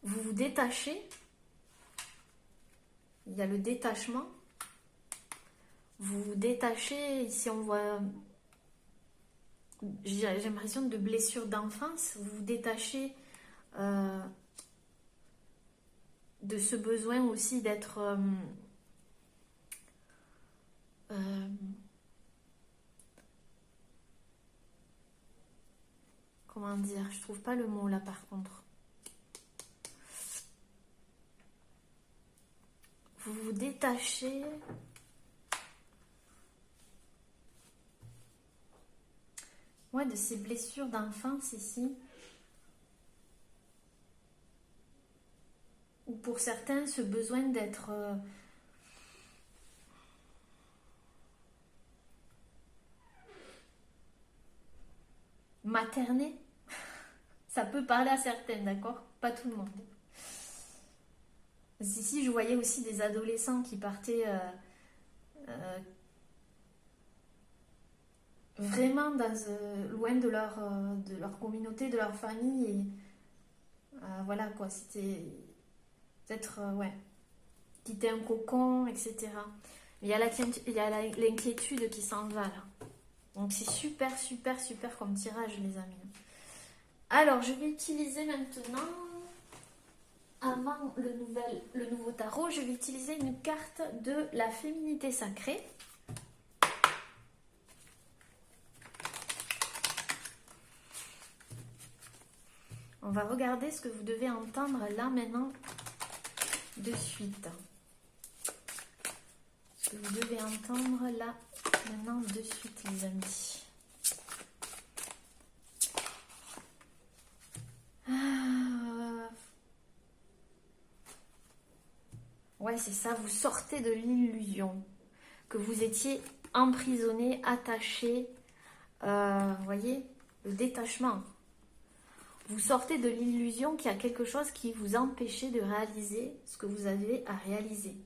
Vous vous détachez. Il y a le détachement. Vous vous détachez, ici on voit, j'ai l'impression de blessures d'enfance. Vous vous détachez de ce besoin aussi d'être comment dire, je trouve pas le mot là par contre. Vous vous détachez de ces blessures d'enfance ici. Ou pour certains, ce besoin d'être materné. Ça peut parler à certains, d'accord? Pas tout le monde. Ici, je voyais aussi des adolescents qui partaient vraiment loin de leur communauté, de leur famille. Et voilà quoi, c'était peut-être, quitter un cocon, etc. Mais il y a l'inquiétude qui s'en va là. Donc c'est super, super, super comme tirage, les amis. Alors, je vais utiliser maintenant, avant le nouveau tarot, je vais utiliser une carte de la féminité sacrée. On va regarder ce que vous devez entendre là maintenant de suite. Ce que vous devez entendre là maintenant de suite, les amis. Ouais, c'est ça, vous sortez de l'illusion que vous étiez emprisonné, attaché. Voyez, le détachement. Vous sortez de l'illusion qu'il y a quelque chose qui vous empêchait de réaliser ce que vous avez à réaliser.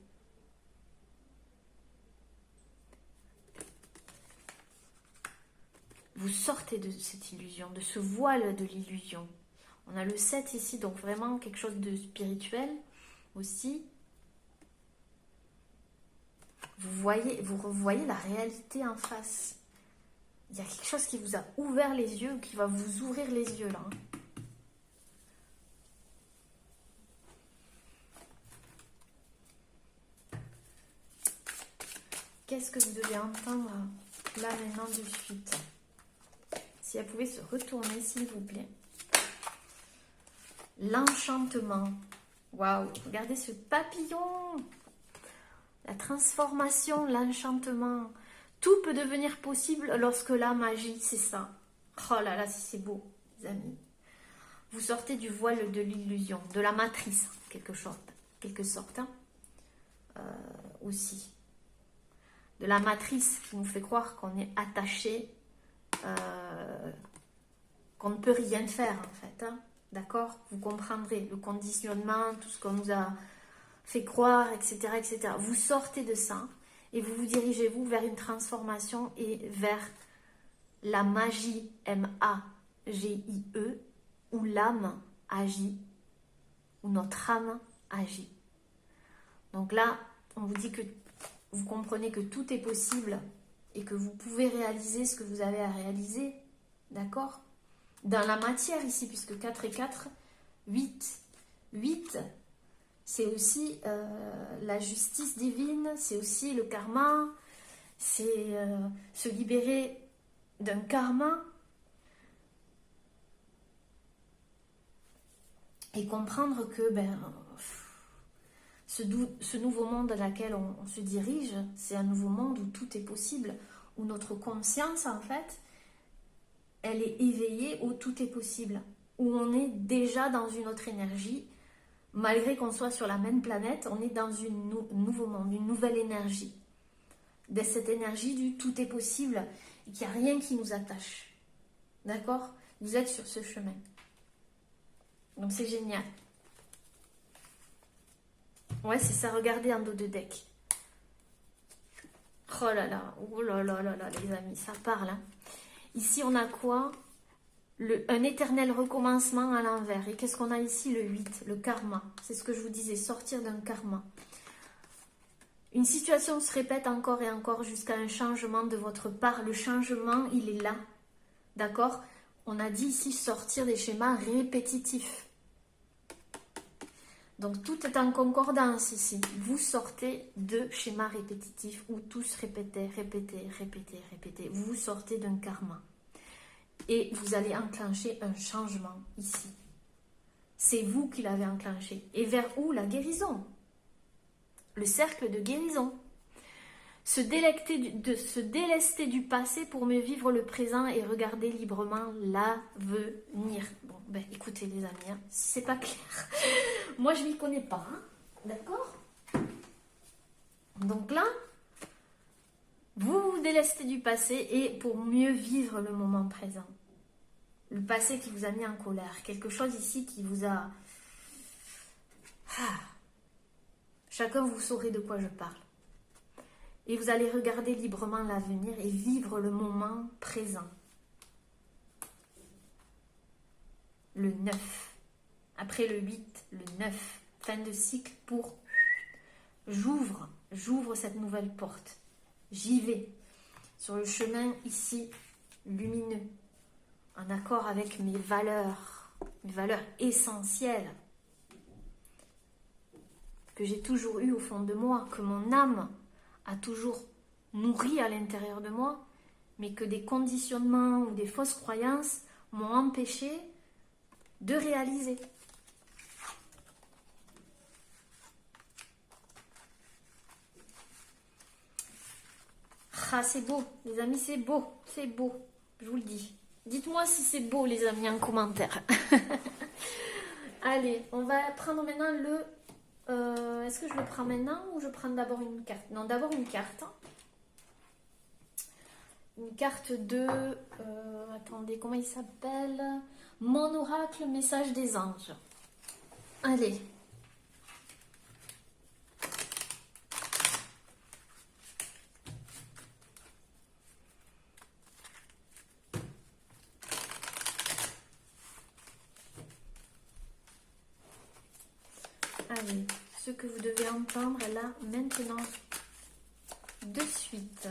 Vous sortez de cette illusion, de ce voile de l'illusion. On a le 7 ici, donc vraiment quelque chose de spirituel aussi. vous revoyez la réalité en face. Il y a quelque chose qui vous a ouvert les yeux, qui va vous ouvrir les yeux là. Qu'est-ce que vous devez entendre là maintenant de suite? Si elle pouvait se retourner, s'il vous plaît. L'enchantement. Waouh, regardez ce papillon. La transformation, l'enchantement. Tout peut devenir possible lorsque la magie, c'est ça. Oh là là, si c'est beau, les amis. Vous sortez du voile de l'illusion, de la matrice, quelque sorte, hein. Aussi. De la matrice qui nous fait croire qu'on est attaché, qu'on ne peut rien faire, en fait, hein. D'accord? Vous comprendrez le conditionnement, tout ce qu'on nous a fait croire, etc., etc. Vous sortez de ça et vous vous dirigez, vous, vers une transformation et vers la magie, M-A-G-I-E, où l'âme agit, où notre âme agit. Donc là, on vous dit que vous comprenez que tout est possible et que vous pouvez réaliser ce que vous avez à réaliser, d'accord? Dans la matière ici, puisque 4 et 4, 8. 8, c'est aussi la justice divine, c'est aussi le karma, c'est se libérer d'un karma et comprendre que ce nouveau monde dans lequel on se dirige, c'est un nouveau monde où tout est possible, où notre conscience, en fait, elle est éveillée, où tout est possible, où on est déjà dans une autre énergie. Malgré qu'on soit sur la même planète, on est dans un nouveau monde, une nouvelle énergie. De cette énergie du tout est possible et qu'il n'y a rien qui nous attache. D'accord? Vous êtes sur ce chemin. Donc c'est génial. Ouais, c'est ça, regardez en dos de deck. Oh là là, les amis, ça parle, hein. Ici, on a quoi? Un éternel recommencement à l'envers. Et qu'est-ce qu'on a ici? Le 8, le karma. C'est ce que je vous disais, sortir d'un karma. Une situation se répète encore et encore jusqu'à un changement de votre part. Le changement, il est là. D'accord? On a dit ici sortir des schémas répétitifs. Donc tout est en concordance ici. Vous sortez de schémas répétitifs où tout se répétait, répétez. Vous sortez d'un karma. Et vous allez enclencher un changement ici. C'est vous qui l'avez enclenché. Et vers où? La guérison. Le cercle de guérison. Se délester du passé pour mieux vivre le présent et regarder librement l'avenir. Bon, écoutez les amis, hein, si c'est pas clair, moi je m'y connais pas, hein, d'accord? Donc là, vous vous délestez du passé et pour mieux vivre le moment présent. Le passé qui vous a mis en colère, quelque chose ici qui vous a... Chacun vous saurez de quoi je parle. Et vous allez regarder librement l'avenir et vivre le moment présent. Le 9. Après le 8, le 9. Fin de cycle pour... J'ouvre cette nouvelle porte. J'y vais. Sur le chemin ici, lumineux. En accord avec mes valeurs essentielles. Que j'ai toujours eues au fond de moi. Que mon âme a toujours nourri à l'intérieur de moi, mais que des conditionnements ou des fausses croyances m'ont empêché de réaliser. Ah, c'est beau, les amis, c'est beau, je vous le dis. Dites-moi si c'est beau, les amis, en commentaire. Allez, on va prendre maintenant le... Est-ce que je le prends maintenant ou je prends d'abord une carte? Non, d'abord une carte. Une carte de... attendez, comment il s'appelle? Mon oracle, message des anges. Allez. Allez, ce que vous devez entendre là, maintenant. de suite.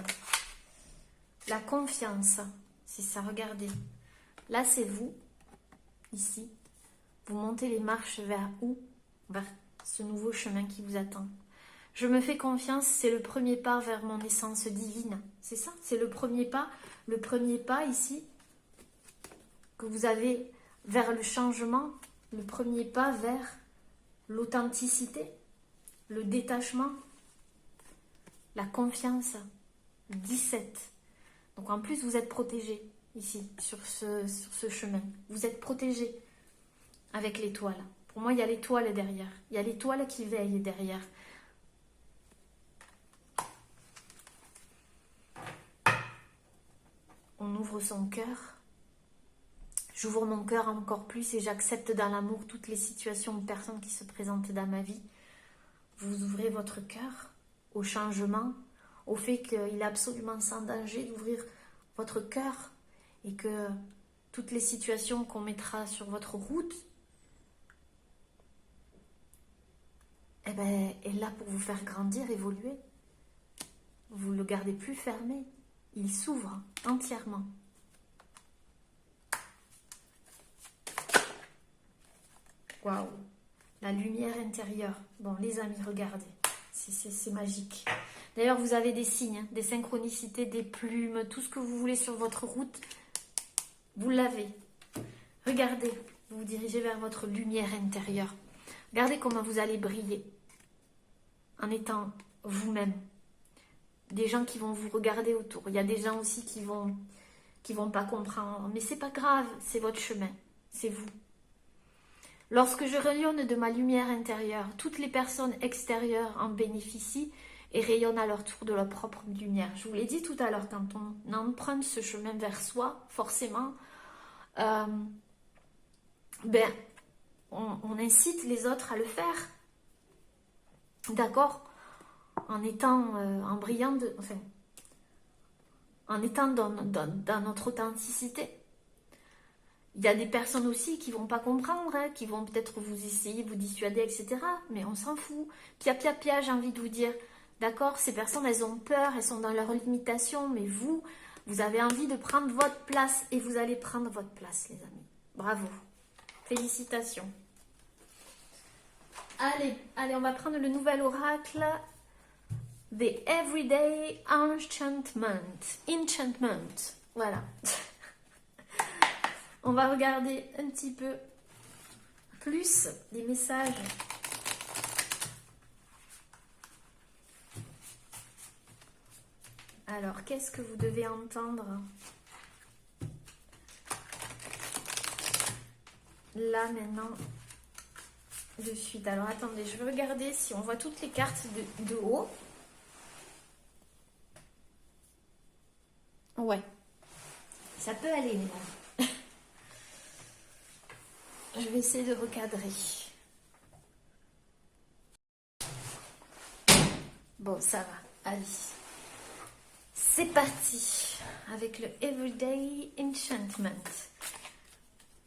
La confiance, c'est ça, regardez. Là, c'est vous, ici. Vous montez les marches vers où? Vers ce nouveau chemin qui vous attend. Je me fais confiance, c'est le premier pas vers mon essence divine. C'est ça, c'est le premier pas. Le premier pas ici, que vous avez vers le changement. Le premier pas vers l'authenticité, le détachement, la confiance. 17. Donc en plus, vous êtes protégé ici, sur ce chemin. Vous êtes protégé avec l'étoile. Pour moi, il y a l'étoile derrière. Il y a l'étoile qui veille derrière. On ouvre son cœur. J'ouvre mon cœur encore plus et j'accepte dans l'amour toutes les situations ou personnes qui se présentent dans ma vie. Vous ouvrez votre cœur au changement, au fait qu'il est absolument sans danger d'ouvrir votre cœur et que toutes les situations qu'on mettra sur votre route, eh ben, est là pour vous faire grandir, évoluer. Vous ne le gardez plus fermé. Il s'ouvre entièrement. Waouh! La lumière intérieure. Bon, les amis, regardez. C'est magique. D'ailleurs, vous avez des signes, des synchronicités, des plumes, tout ce que vous voulez sur votre route. Vous l'avez. Regardez, vous vous dirigez vers votre lumière intérieure. Regardez comment vous allez briller en étant vous-même. Des gens qui vont vous regarder autour. Il y a des gens aussi qui vont pas comprendre. Mais c'est pas grave, c'est votre chemin. C'est vous. Lorsque je rayonne de ma lumière intérieure, toutes les personnes extérieures en bénéficient et rayonnent à leur tour de leur propre lumière. Je vous l'ai dit tout à l'heure, quand on emprunte ce chemin vers soi, forcément, on incite les autres à le faire. D'accord? En étant, en brillant, en étant dans notre authenticité. Il y a des personnes aussi qui vont pas comprendre, hein, qui vont peut-être vous essayer, vous dissuader, etc. Mais on s'en fout. Pia, j'ai envie de vous dire. D'accord? Ces personnes, elles ont peur, elles sont dans leur limitation. Mais vous avez envie de prendre votre place. Et vous allez prendre votre place, les amis. Bravo. Félicitations. Allez, on va prendre le nouvel oracle. The Everyday Enchantment. Voilà. On va regarder un petit peu plus les messages. Alors, qu'est-ce que vous devez entendre là maintenant de suite? Alors, attendez, je vais regarder si on voit toutes les cartes de haut. Ouais, ça peut aller, les amis. Je vais essayer de recadrer. Bon, ça va. Allez. C'est parti. Avec le Everyday Enchantment.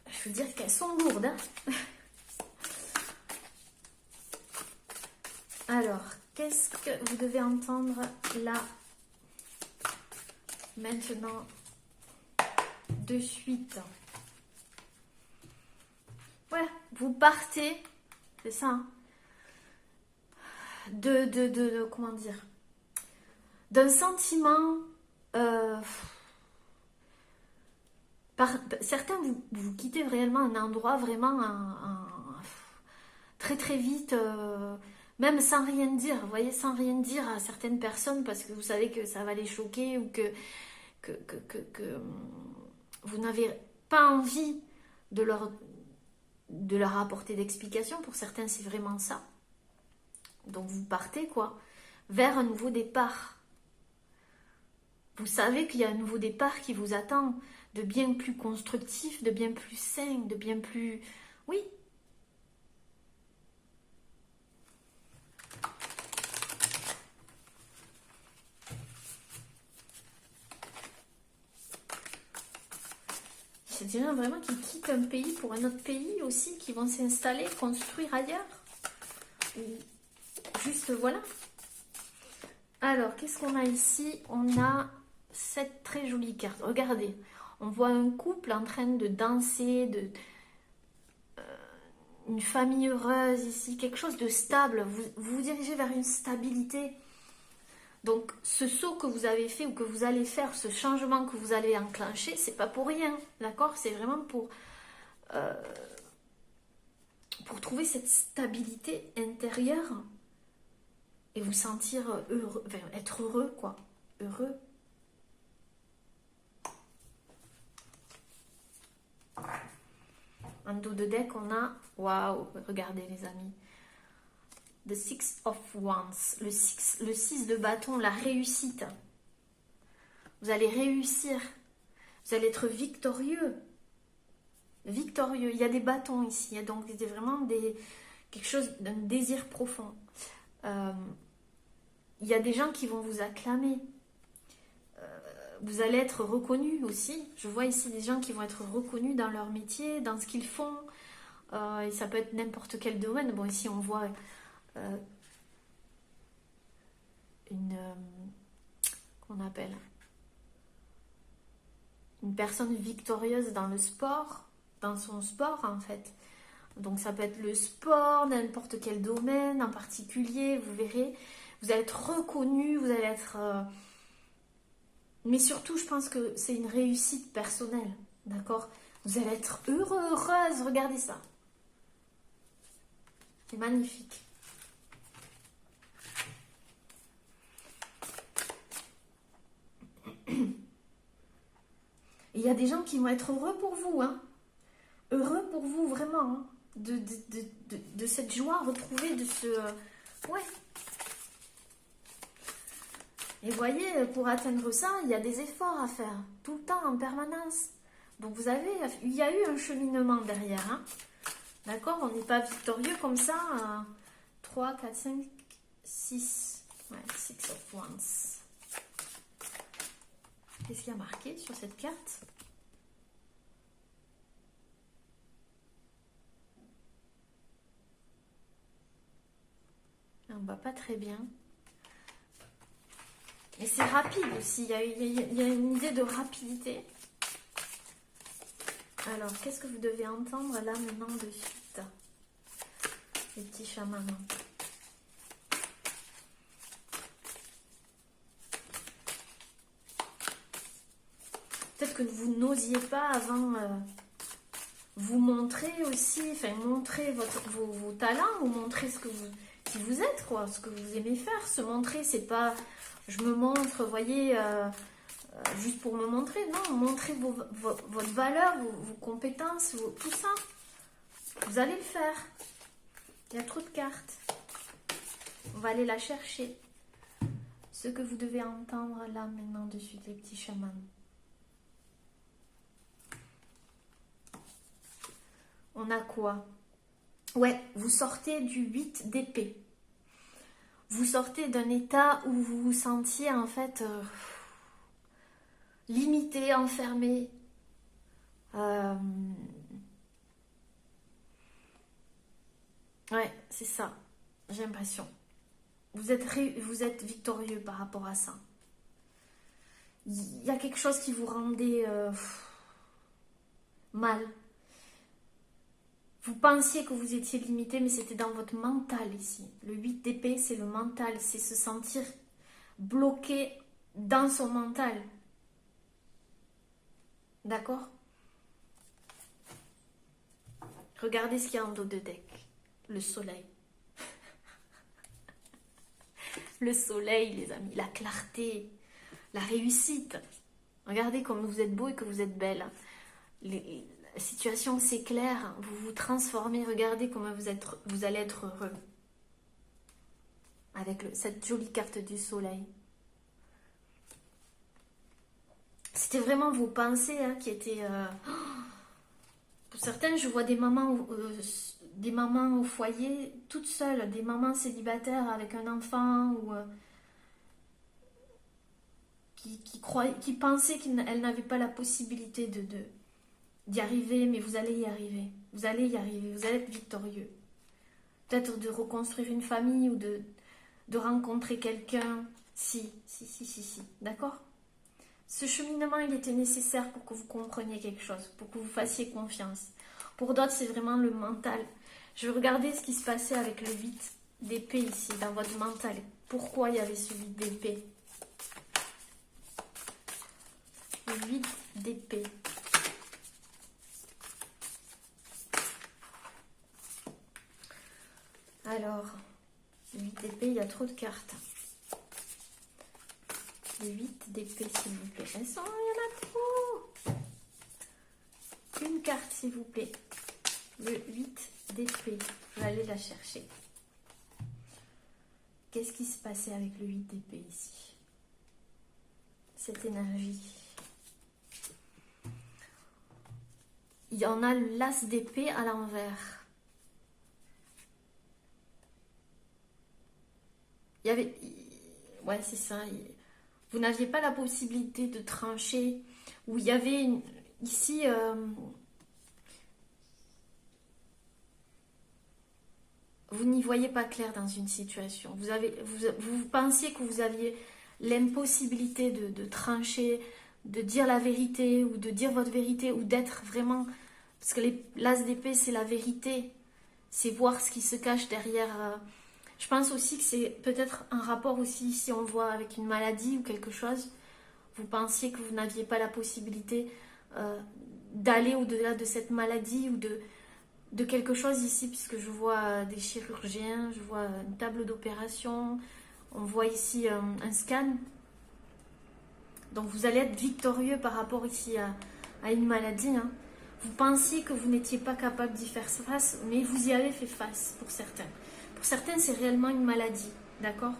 Je veux dire qu'elles sont lourdes. Hein. Alors, qu'est-ce que vous devez entendre là, maintenant, de suite? Ouais, vous partez, c'est ça, hein, comment dire, d'un sentiment, certains vous quittez réellement un endroit vraiment très très vite, même sans rien dire, vous voyez, sans rien dire à certaines personnes parce que vous savez que ça va les choquer ou que vous n'avez pas envie de leur apporter d'explications. Pour certains, c'est vraiment ça. Donc, vous partez, quoi, vers un nouveau départ. Vous savez qu'il y a un nouveau départ qui vous attend, de bien plus constructif, de bien plus sain, de bien plus... Oui. C'est des gens vraiment qui quittent un pays pour un autre pays aussi, qui vont s'installer, construire ailleurs. Ou juste, voilà. Alors, qu'est-ce qu'on a ici? On a cette très jolie carte. Regardez, on voit un couple en train de danser, une famille heureuse ici, quelque chose de stable. Vous vous dirigez vers une stabilité. Donc, ce saut que vous avez fait ou que vous allez faire, ce changement que vous allez enclencher, c'est pas pour rien, d'accord? C'est vraiment pour trouver cette stabilité intérieure et vous sentir heureux, enfin, être heureux, quoi. Heureux. En dos de deck, on a, waouh, regardez les amis, The Six of Wands, le 6 de bâton, la réussite. Vous allez réussir, vous allez être victorieux. Victorieux, il y a des bâtons ici, il y a donc vraiment quelque chose d'un désir profond. Il y a des gens qui vont vous acclamer. Vous allez être reconnu aussi. Je vois ici des gens qui vont être reconnus dans leur métier, dans ce qu'ils font. Et ça peut être n'importe quel domaine. Bon, ici on voit qu'on appelle une personne victorieuse dans le sport, dans son sport en fait. Donc ça peut être le sport, n'importe quel domaine en particulier, vous verrez. Vous allez être reconnu, vous allez être... Mais surtout, je pense que c'est une réussite personnelle, d'accord? Vous allez être heureux, heureuse, regardez ça. C'est magnifique. Il y a des gens qui vont être heureux pour vous, hein. Heureux pour vous, vraiment, hein. De cette joie retrouvée, de ce... ouais. Et vous voyez, pour atteindre ça, il y a des efforts à faire, tout le temps, en permanence. Donc vous avez, il y a eu un cheminement derrière, hein. D'accord? On n'est pas victorieux comme ça. 3, 4, 5, 6. Ouais, Six of Wands. Qu'est-ce qu'il y a marqué sur cette carte? On ne voit pas très bien. Et c'est rapide aussi. Il y a une idée de rapidité. Alors, qu'est-ce que vous devez entendre là maintenant de suite, les petits chamans? Peut-être que vous n'osiez pas avant vous montrer aussi, enfin montrer vos talents ou montrer qui vous êtes, quoi, ce que vous aimez faire. Se montrer, c'est pas je me montre, vous voyez, juste pour me montrer. Non, montrez votre valeur, vos compétences, tout ça. Vous allez le faire. Il y a trop de cartes. On va aller la chercher. Ce que vous devez entendre là maintenant de suite, les petits chamans. On a quoi? Ouais, vous sortez du 8 d'épée. Vous sortez d'un état où vous vous sentiez en fait limité, enfermé. Ouais, c'est ça, j'ai l'impression. Vous êtes victorieux par rapport à ça. Il y a quelque chose qui vous rendait mal. Vous pensiez que vous étiez limité, mais c'était dans votre mental ici. Le 8 d'épée, c'est le mental, c'est se sentir bloqué dans son mental. D'accord? Regardez ce qu'il y a en dos de deck. Le soleil. Le soleil, les amis. La clarté. La réussite. Regardez comme vous êtes beau et que vous êtes belle. La situation s'éclaire. Vous vous transformez. Regardez comment vous allez être heureux. Avec cette jolie carte du soleil. C'était vraiment vos pensées qui étaient... Pour certaines, je vois des mamans au foyer, toutes seules, des mamans célibataires avec un enfant ou qui pensaient qu'elles n'avaient pas la possibilité d'y arriver, mais vous allez y arriver. Vous allez y arriver, vous allez être victorieux. Peut-être de reconstruire une famille ou de rencontrer quelqu'un. Si. D'accord? Ce cheminement, il était nécessaire pour que vous compreniez quelque chose, pour que vous fassiez confiance. Pour d'autres, c'est vraiment le mental. Je vais regarder ce qui se passait avec le 8 d'épée ici, dans votre mental. Pourquoi il y avait ce 8 d'épée? Le 8 d'épée. Alors, le 8 d'épée, il y a trop de cartes. Le 8 d'épée, s'il vous plaît. Elles sont, il y en a trop. Une carte, s'il vous plaît. Le 8 d'épée. Je vais aller la chercher. Qu'est-ce qui se passait avec le 8 d'épée ici? Cette énergie. Il y en a l'as d'épée à l'envers. Il y avait... Ouais, c'est ça. Vous n'aviez pas la possibilité de trancher. Ou il y avait ici... Vous n'y voyez pas clair dans une situation. Vous pensiez que vous aviez l'impossibilité de trancher, de dire la vérité, ou de dire votre vérité, ou d'être vraiment... Parce que l'as d'épée, c'est la vérité. C'est voir ce qui se cache derrière... Je pense aussi que c'est peut-être un rapport aussi, si on voit avec une maladie ou quelque chose. Vous pensiez que vous n'aviez pas la possibilité d'aller au-delà de cette maladie ou de quelque chose ici, puisque je vois des chirurgiens, je vois une table d'opération, on voit ici un scan. Donc vous allez être victorieux par rapport ici à une maladie. Hein. Vous pensiez que vous n'étiez pas capable d'y faire face, mais vous y avez fait face pour certains. Pour certains, c'est réellement une maladie, d'accord?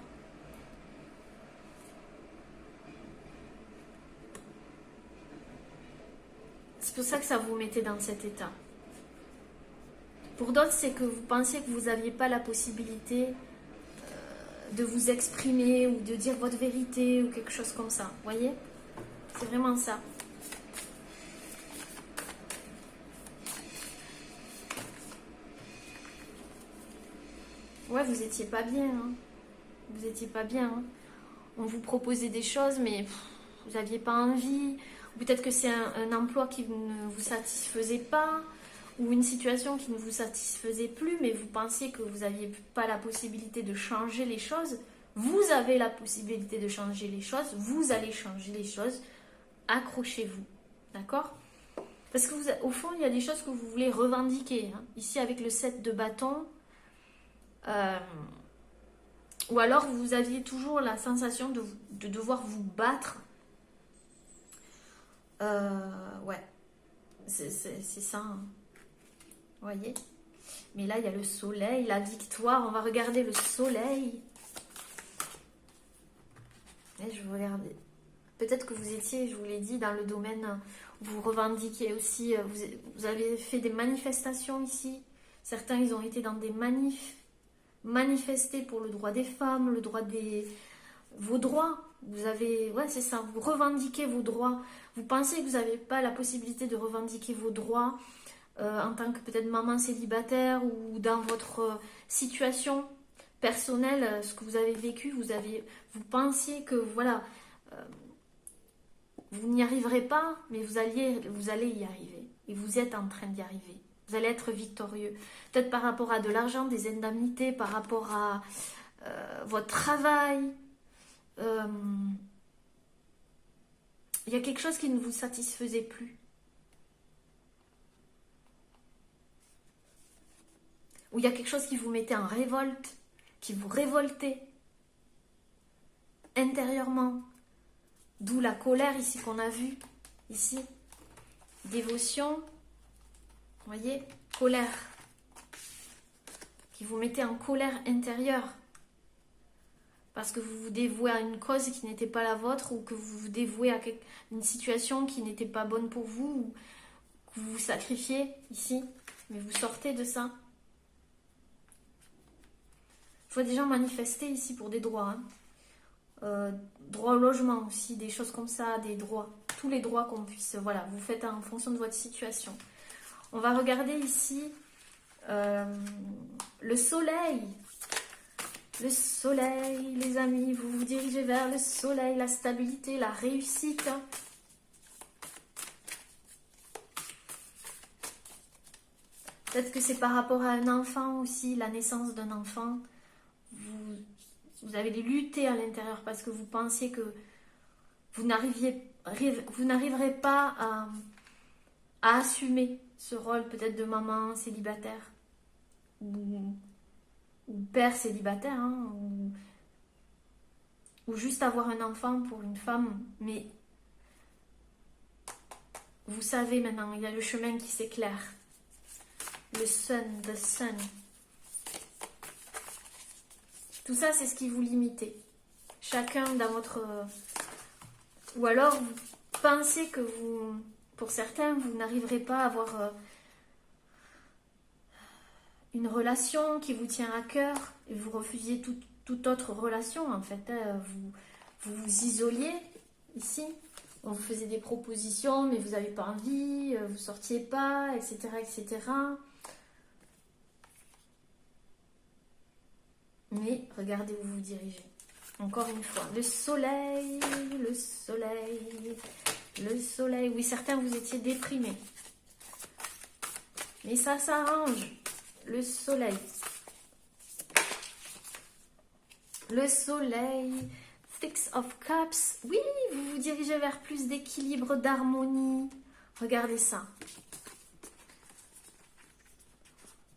C'est pour ça que ça vous mettait dans cet état. Pour d'autres, c'est que vous pensiez que vous n'aviez pas la possibilité de vous exprimer ou de dire votre vérité ou quelque chose comme ça. Vous voyez? C'est vraiment ça. Ouais, vous étiez pas bien. Hein. Vous étiez pas bien. Hein. On vous proposait des choses, mais vous n'aviez pas envie. Ou peut-être que c'est un emploi qui ne vous satisfaisait pas. Ou une situation qui ne vous satisfaisait plus, mais vous pensiez que vous n'aviez pas la possibilité de changer les choses. Vous avez la possibilité de changer les choses. Vous allez changer les choses. Accrochez-vous. D'accord? Parce que au fond, il y a des choses que vous voulez revendiquer. Hein. Ici, avec le 7 de bâton... ou alors vous aviez toujours la sensation de devoir vous battre. Ouais, c'est ça. Hein. Vous voyez? Mais là, il y a le soleil, la victoire. On va regarder le soleil. Et je vais regarder. Peut-être que vous étiez, je vous l'ai dit, dans le domaine où vous revendiquez aussi. Vous avez fait des manifestations ici. Certains, ils ont été dans des manifs. Manifester pour le droit des femmes, le droit vos droits. Vous avez, ouais, c'est ça, vous revendiquez vos droits. Vous pensez que vous n'avez pas la possibilité de revendiquer vos droits en tant que peut-être maman célibataire ou dans votre situation personnelle, ce que vous avez vécu, vous pensiez que voilà, vous n'y arriverez pas, mais vous allez y arriver. Et vous êtes en train d'y arriver. Vous allez être victorieux. Peut-être par rapport à de l'argent, des indemnités, par rapport à votre travail. Il y a quelque chose qui ne vous satisfaisait plus. Ou il y a quelque chose qui vous mettait en révolte, qui vous révoltait intérieurement. D'où la colère ici qu'on a vue. Ici, dévotion. Vous voyez, colère, qui vous mettez en colère intérieure parce que vous vous dévouez à une cause qui n'était pas la vôtre ou que vous vous dévouez à une situation qui n'était pas bonne pour vous ou que vous vous sacrifiez ici, mais vous sortez de ça. Je vois des gens manifester ici pour des droits. Hein. Droit au logement aussi, des choses comme ça, des droits. Tous les droits qu'on puisse, voilà, vous faites en fonction de votre situation. On va regarder ici le soleil. Le soleil, les amis, vous vous dirigez vers le soleil, la stabilité, la réussite. Peut-être que c'est par rapport à un enfant aussi, la naissance d'un enfant. Vous avez lutté à l'intérieur parce que vous pensiez que vous n'arriverez pas à assumer ce rôle peut-être de maman célibataire ou père célibataire, hein, ou juste avoir un enfant pour une femme. Mais vous savez maintenant, il y a le chemin qui s'éclaire. Le sun, the sun. Tout ça, c'est ce qui vous limitait. Chacun dans votre... Ou alors, vous pensez que vous... Pour certains, vous n'arriverez pas à avoir une relation qui vous tient à cœur. Et vous refusiez toute autre relation, en fait. Vous vous isoliez ici. On vous faisait des propositions, mais vous n'avez pas envie, vous ne sortiez pas, etc., etc. Mais regardez où vous vous dirigez. Encore une fois, le soleil, le soleil, le soleil. Oui, certains, vous étiez déprimés. Mais ça s'arrange. Le soleil. Le soleil. Six of Cups. Oui, vous vous dirigez vers plus d'équilibre, d'harmonie. Regardez ça.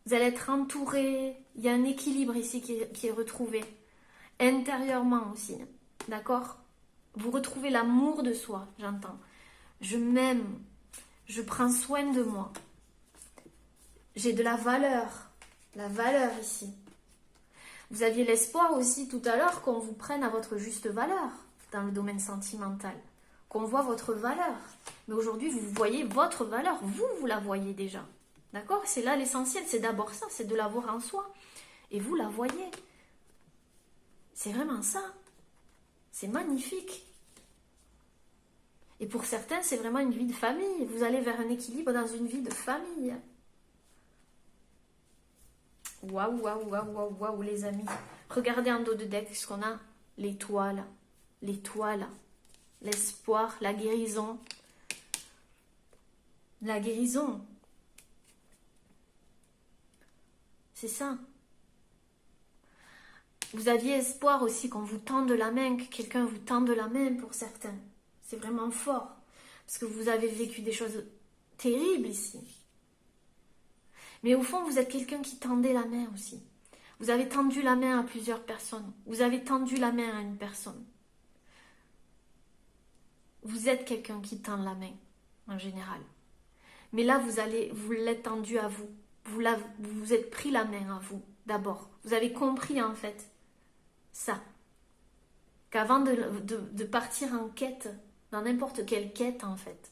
Vous allez être entouré. Il y a un équilibre ici qui est retrouvé. Intérieurement aussi. D'accord? Vous retrouvez l'amour de soi, j'entends. Je m'aime. Je prends soin de moi. J'ai de la valeur. La valeur ici. Vous aviez l'espoir aussi tout à l'heure qu'on vous prenne à votre juste valeur dans le domaine sentimental. Qu'on voit votre valeur. Mais aujourd'hui, vous voyez votre valeur. Vous la voyez déjà. D'accord? C'est là l'essentiel. C'est d'abord ça. C'est de l'avoir en soi. Et vous la voyez. C'est vraiment ça. C'est magnifique. Et pour certains, c'est vraiment une vie de famille. Vous allez vers un équilibre dans une vie de famille. Waouh, waouh, waouh, waouh, waouh, les amis. Regardez en dos de deck ce qu'on a. L'étoile. L'étoile. L'espoir, la guérison. La guérison. C'est ça. Vous aviez espoir aussi qu'on vous tende la main, que quelqu'un vous tende la main pour certains. C'est vraiment fort. Parce que vous avez vécu des choses terribles ici. Mais au fond, vous êtes quelqu'un qui tendait la main aussi. Vous avez tendu la main à plusieurs personnes. Vous avez tendu la main à une personne. Vous êtes quelqu'un qui tend la main, en général. Mais là, vous l'êtes tendu à vous. Vous vous êtes pris la main à vous, d'abord. Vous avez compris, en fait, ça. Qu'avant de partir en quête, dans n'importe quelle quête, en fait,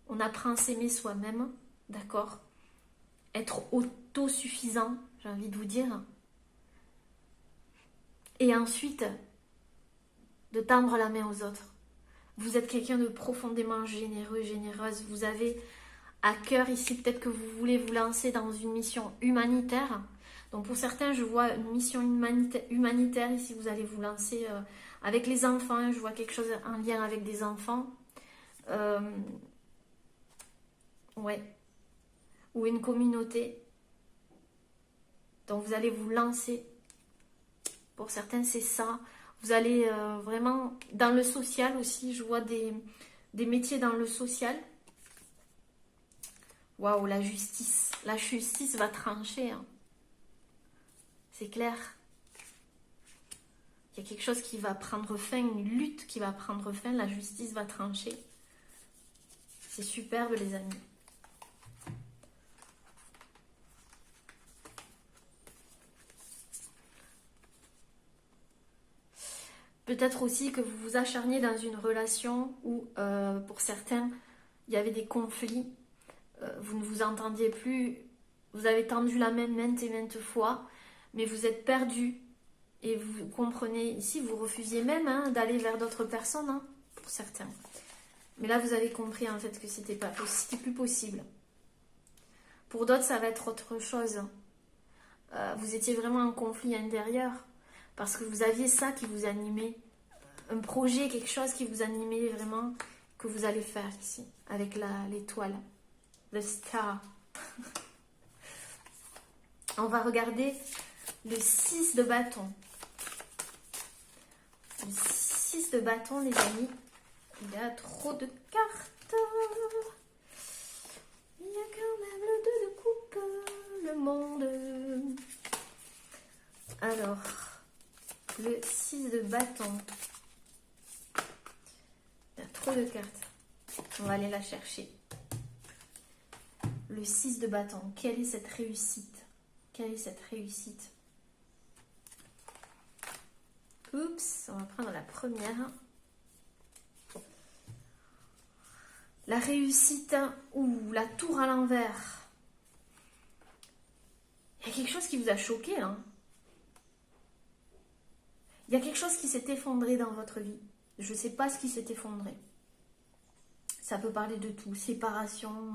on apprend à s'aimer soi-même, d'accord ? Être autosuffisant, j'ai envie de vous dire. Et ensuite, de tendre la main aux autres. Vous êtes quelqu'un de profondément généreux, généreuse. Vous avez à cœur ici, peut-être que vous voulez vous lancer dans une mission humanitaire. Donc pour certains, je vois une mission humanitaire ici. Vous allez vous lancer avec les enfants. Je vois quelque chose en lien avec des enfants. Ouais. Ou une communauté. Donc vous allez vous lancer. Pour certains, c'est ça. Vous allez vraiment dans le social aussi. Je vois des métiers dans le social. Waouh, la justice. La justice va trancher. Hein. C'est clair. Il y a quelque chose qui va prendre fin, une lutte qui va prendre fin. La justice va trancher. C'est superbe, les amis. Peut-être aussi que vous vous acharniez dans une relation où, pour certains, il y avait des conflits. Vous ne vous entendiez plus. Vous avez tendu la main maintes et maintes fois, mais vous êtes perdu. Et vous comprenez, ici, vous refusiez même d'aller vers d'autres personnes, hein, pour certains. Mais là, vous avez compris, en fait, que c'était plus possible. Pour d'autres, ça va être autre chose. Vous étiez vraiment en conflit intérieur. parce que vous aviez ça qui vous animait, un projet, quelque chose qui vous animait vraiment, que vous allez faire ici, avec l'étoile, le star. On va regarder le 6 de bâton. Le 6 de bâton, les amis. Il y a trop de cartes. Il y a quand même le 2 de coupe, le monde. Alors, le 6 de bâton. Il y a trop de cartes. On va aller la chercher. Le 6 de bâton. Quelle est cette réussite? Quelle est cette réussite? Oups, on va prendre la première. La réussite ou la tour à l'envers. Il y a quelque chose qui vous a choqué, hein? Il y a quelque chose qui s'est effondré dans votre vie. Je ne sais pas ce qui s'est effondré. Ça peut parler de tout. Séparation.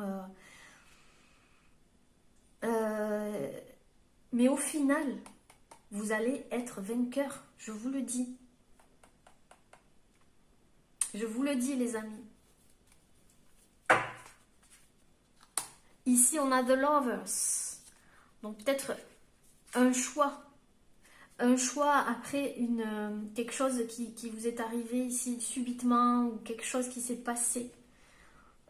Mais au final, vous allez être vainqueur. Je vous le dis. Je vous le dis, les amis. Ici, on a The Lovers. Donc, peut-être un choix. Un choix après quelque chose qui vous est arrivé ici subitement ou quelque chose qui s'est passé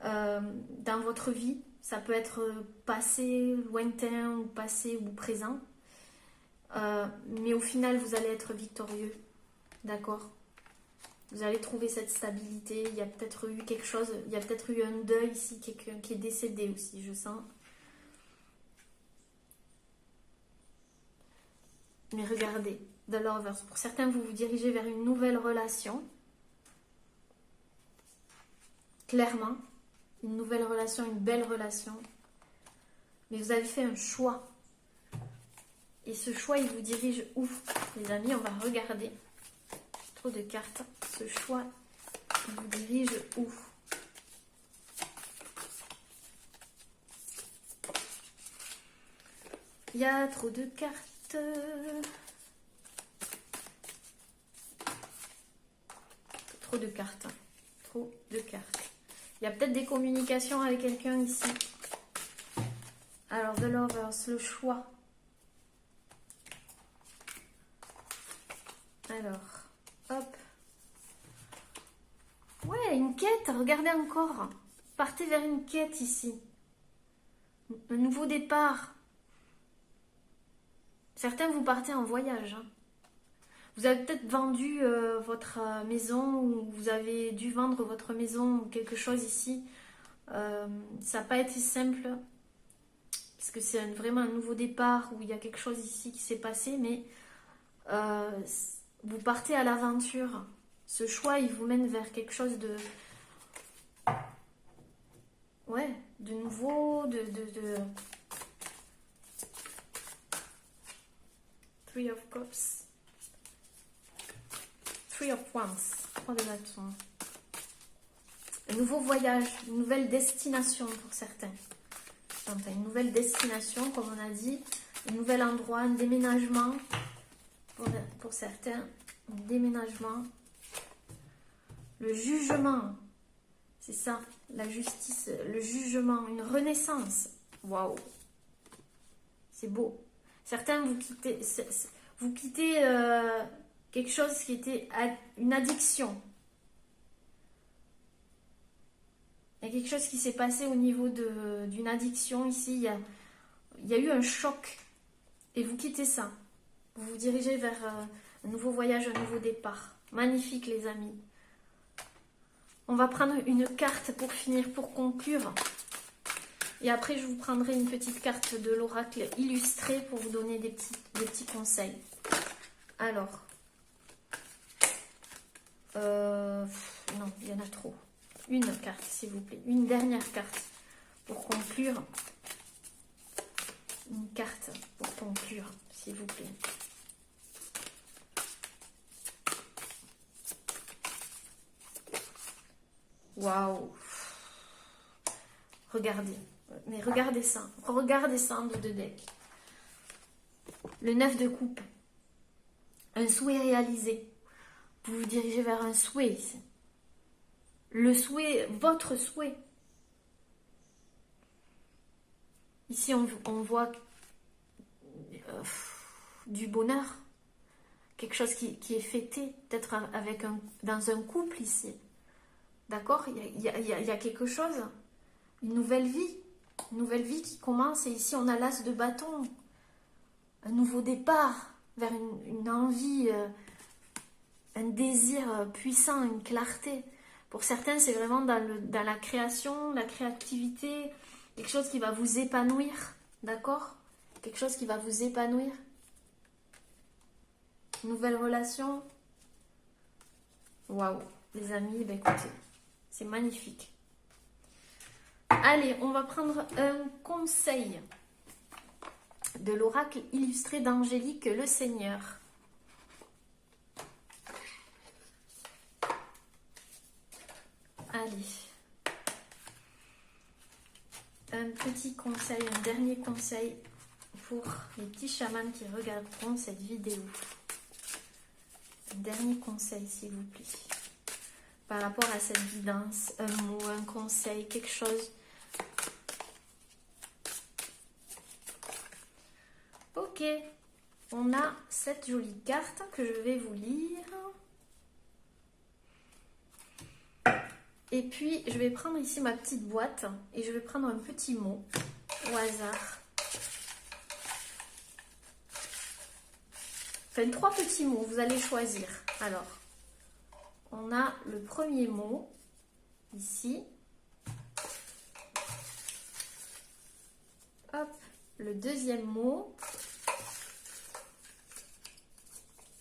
dans votre vie. Ça peut être passé, lointain ou passé ou présent. Mais au final, vous allez être victorieux. D'accord? Vous allez trouver cette stabilité. Il y a peut-être eu quelque chose, il y a peut-être eu un deuil ici, quelqu'un qui est décédé aussi, je sens. Mais regardez, The Lovers. Pour certains, vous vous dirigez vers une nouvelle relation. Clairement. Une nouvelle relation, une belle relation. Mais vous avez fait un choix. Et ce choix, il vous dirige où? Les amis, on va regarder. Trop de cartes. Ce choix, il vous dirige où? Il y a trop de cartes. Trop de cartes. Trop de cartes. Il y a peut-être des communications avec quelqu'un ici. Alors, The Lovers, le choix. Alors, hop. Ouais, une quête, regardez encore. Partez vers une quête ici. Un nouveau départ. Certains, vous partez en voyage. Hein. Vous avez peut-être vendu votre maison ou vous avez dû vendre votre maison ou quelque chose ici. Ça n'a pas été simple parce que c'est vraiment un nouveau départ où il y a quelque chose ici qui s'est passé, mais vous partez à l'aventure. Ce choix, il vous mène vers quelque chose de... Ouais, de nouveau, de... Three of Cups. Three of Wands. Trois de bâtons. Un nouveau voyage, une nouvelle destination pour certains. Enfin, une nouvelle destination, comme on a dit. Un nouvel endroit, un déménagement. Pour certains, un déménagement. Le jugement. C'est ça, la justice, le jugement, une renaissance. Waouh. C'est beau. Certains, vous quittez quelque chose qui était une addiction. Il y a quelque chose qui s'est passé au niveau d'une addiction ici. Il y a eu un choc. Et vous quittez ça. Vous vous dirigez vers un nouveau voyage, un nouveau départ. Magnifique, les amis. On va prendre une carte pour finir, pour conclure. Et après, je vous prendrai une petite carte de l'oracle illustrée pour vous donner des petits conseils. Alors. Non, il y en a trop. Une carte, s'il vous plaît. Une dernière carte pour conclure. Une carte pour conclure, s'il vous plaît. Waouh! Regardez. Mais regardez ça. Regardez ça en dos de deck. Le 9 de coupe. un souhait réalisé. Vous vous dirigez vers un souhait ici. Le souhait, votre souhait. Ici, on voit du bonheur. Quelque chose qui est fêté, peut-être avec dans un couple ici. D'accord, il y a quelque chose, une nouvelle vie qui commence. Et ici, on a l'as de bâton. Un nouveau départ vers une envie, un désir puissant, une clarté. Pour certains, c'est vraiment dans la création, la créativité, quelque chose qui va vous épanouir, d'accord? Quelque chose qui va vous épanouir. Nouvelle relation. Waouh, les amis, ben écoutez, c'est magnifique. Allez, on va prendre un conseil de l'oracle illustré d'Angélique Le Seigneur. Allez. Un petit conseil, un dernier conseil pour les petits chamans qui regarderont cette vidéo. Un dernier conseil, s'il vous plaît. Par rapport à cette guidance, un mot, un conseil, quelque chose. Ok, on a cette jolie carte que je vais vous lire. Et puis, je vais prendre ici ma petite boîte et je vais prendre un petit mot au hasard. Enfin, 3 petits mots, vous allez choisir. Alors, on a le premier mot, ici. Hop, le deuxième mot.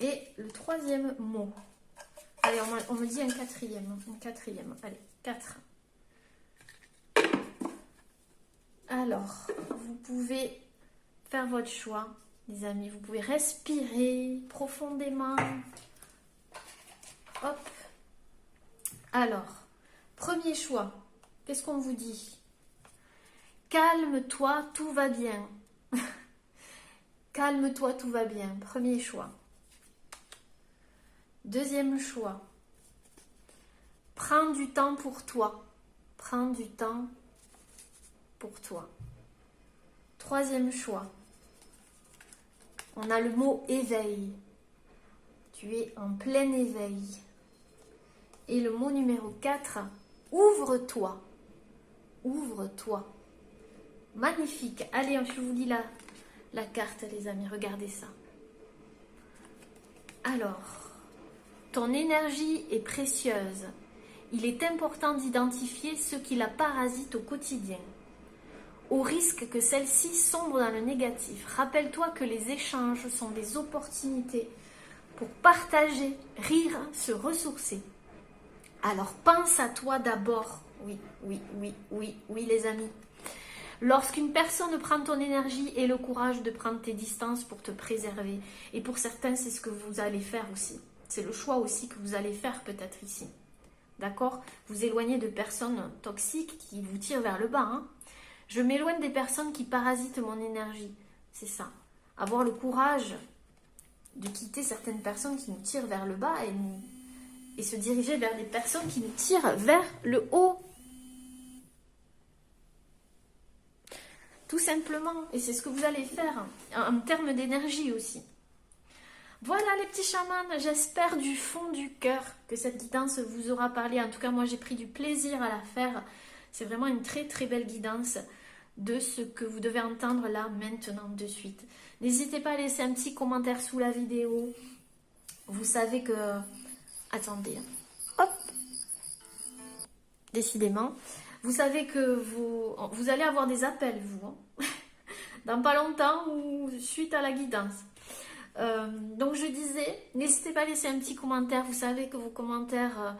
Et le troisième mot. Allez, on me dit un quatrième. Allez, 4. Alors, vous pouvez faire votre choix, les amis. Vous pouvez respirer profondément. Hop. Alors, premier choix. Qu'est-ce qu'on vous dit? Calme-toi, tout va bien. Calme-toi, tout va bien. Premier choix. Deuxième choix. Prends du temps pour toi. Prends du temps pour toi. Troisième choix. On a le mot éveil. Tu es en plein éveil. Et le mot numéro 4, ouvre-toi. Ouvre-toi. Magnifique. Allez, je vous lis la carte, les amis. Regardez ça. Alors, ton énergie est précieuse. Il est important d'identifier ceux qui la parasitent au quotidien, au risque que celle-ci sombre dans le négatif. Rappelle-toi que les échanges sont des opportunités pour partager, rire, se ressourcer. Alors pense à toi d'abord. Oui, les amis. Lorsqu'une personne prend ton énergie et le courage de prendre tes distances pour te préserver, et pour certains, c'est ce que vous allez faire aussi. C'est le choix aussi que vous allez faire peut-être ici. D'accord? Vous éloignez de personnes toxiques qui vous tirent vers le bas. Hein? Je m'éloigne des personnes qui parasitent mon énergie. C'est ça. Avoir le courage de quitter certaines personnes qui nous tirent vers le bas et se diriger vers des personnes qui nous tirent vers le haut. Tout simplement. Et c'est ce que vous allez faire en termes d'énergie aussi. Voilà les petits chamans, j'espère du fond du cœur que cette guidance vous aura parlé. En tout cas, moi j'ai pris du plaisir à la faire. C'est vraiment une très très belle guidance de ce que vous devez entendre là maintenant de suite. N'hésitez pas à laisser un petit commentaire sous la vidéo. Vous savez que... Attendez. Hop. Décidément. Vous savez que vous allez avoir des appels, vous. Hein, dans pas longtemps ou suite à la guidance. Donc je disais, n'hésitez pas à laisser un petit commentaire. Vous savez que vos commentaires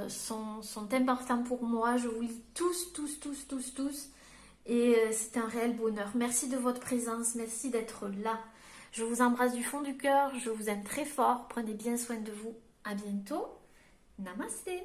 sont importants pour moi. Je vous lis tous. Et c'est un réel bonheur. Merci de votre présence. Merci d'être là. Je vous embrasse du fond du cœur. Je vous aime très fort. Prenez bien soin de vous. À bientôt. Namasté.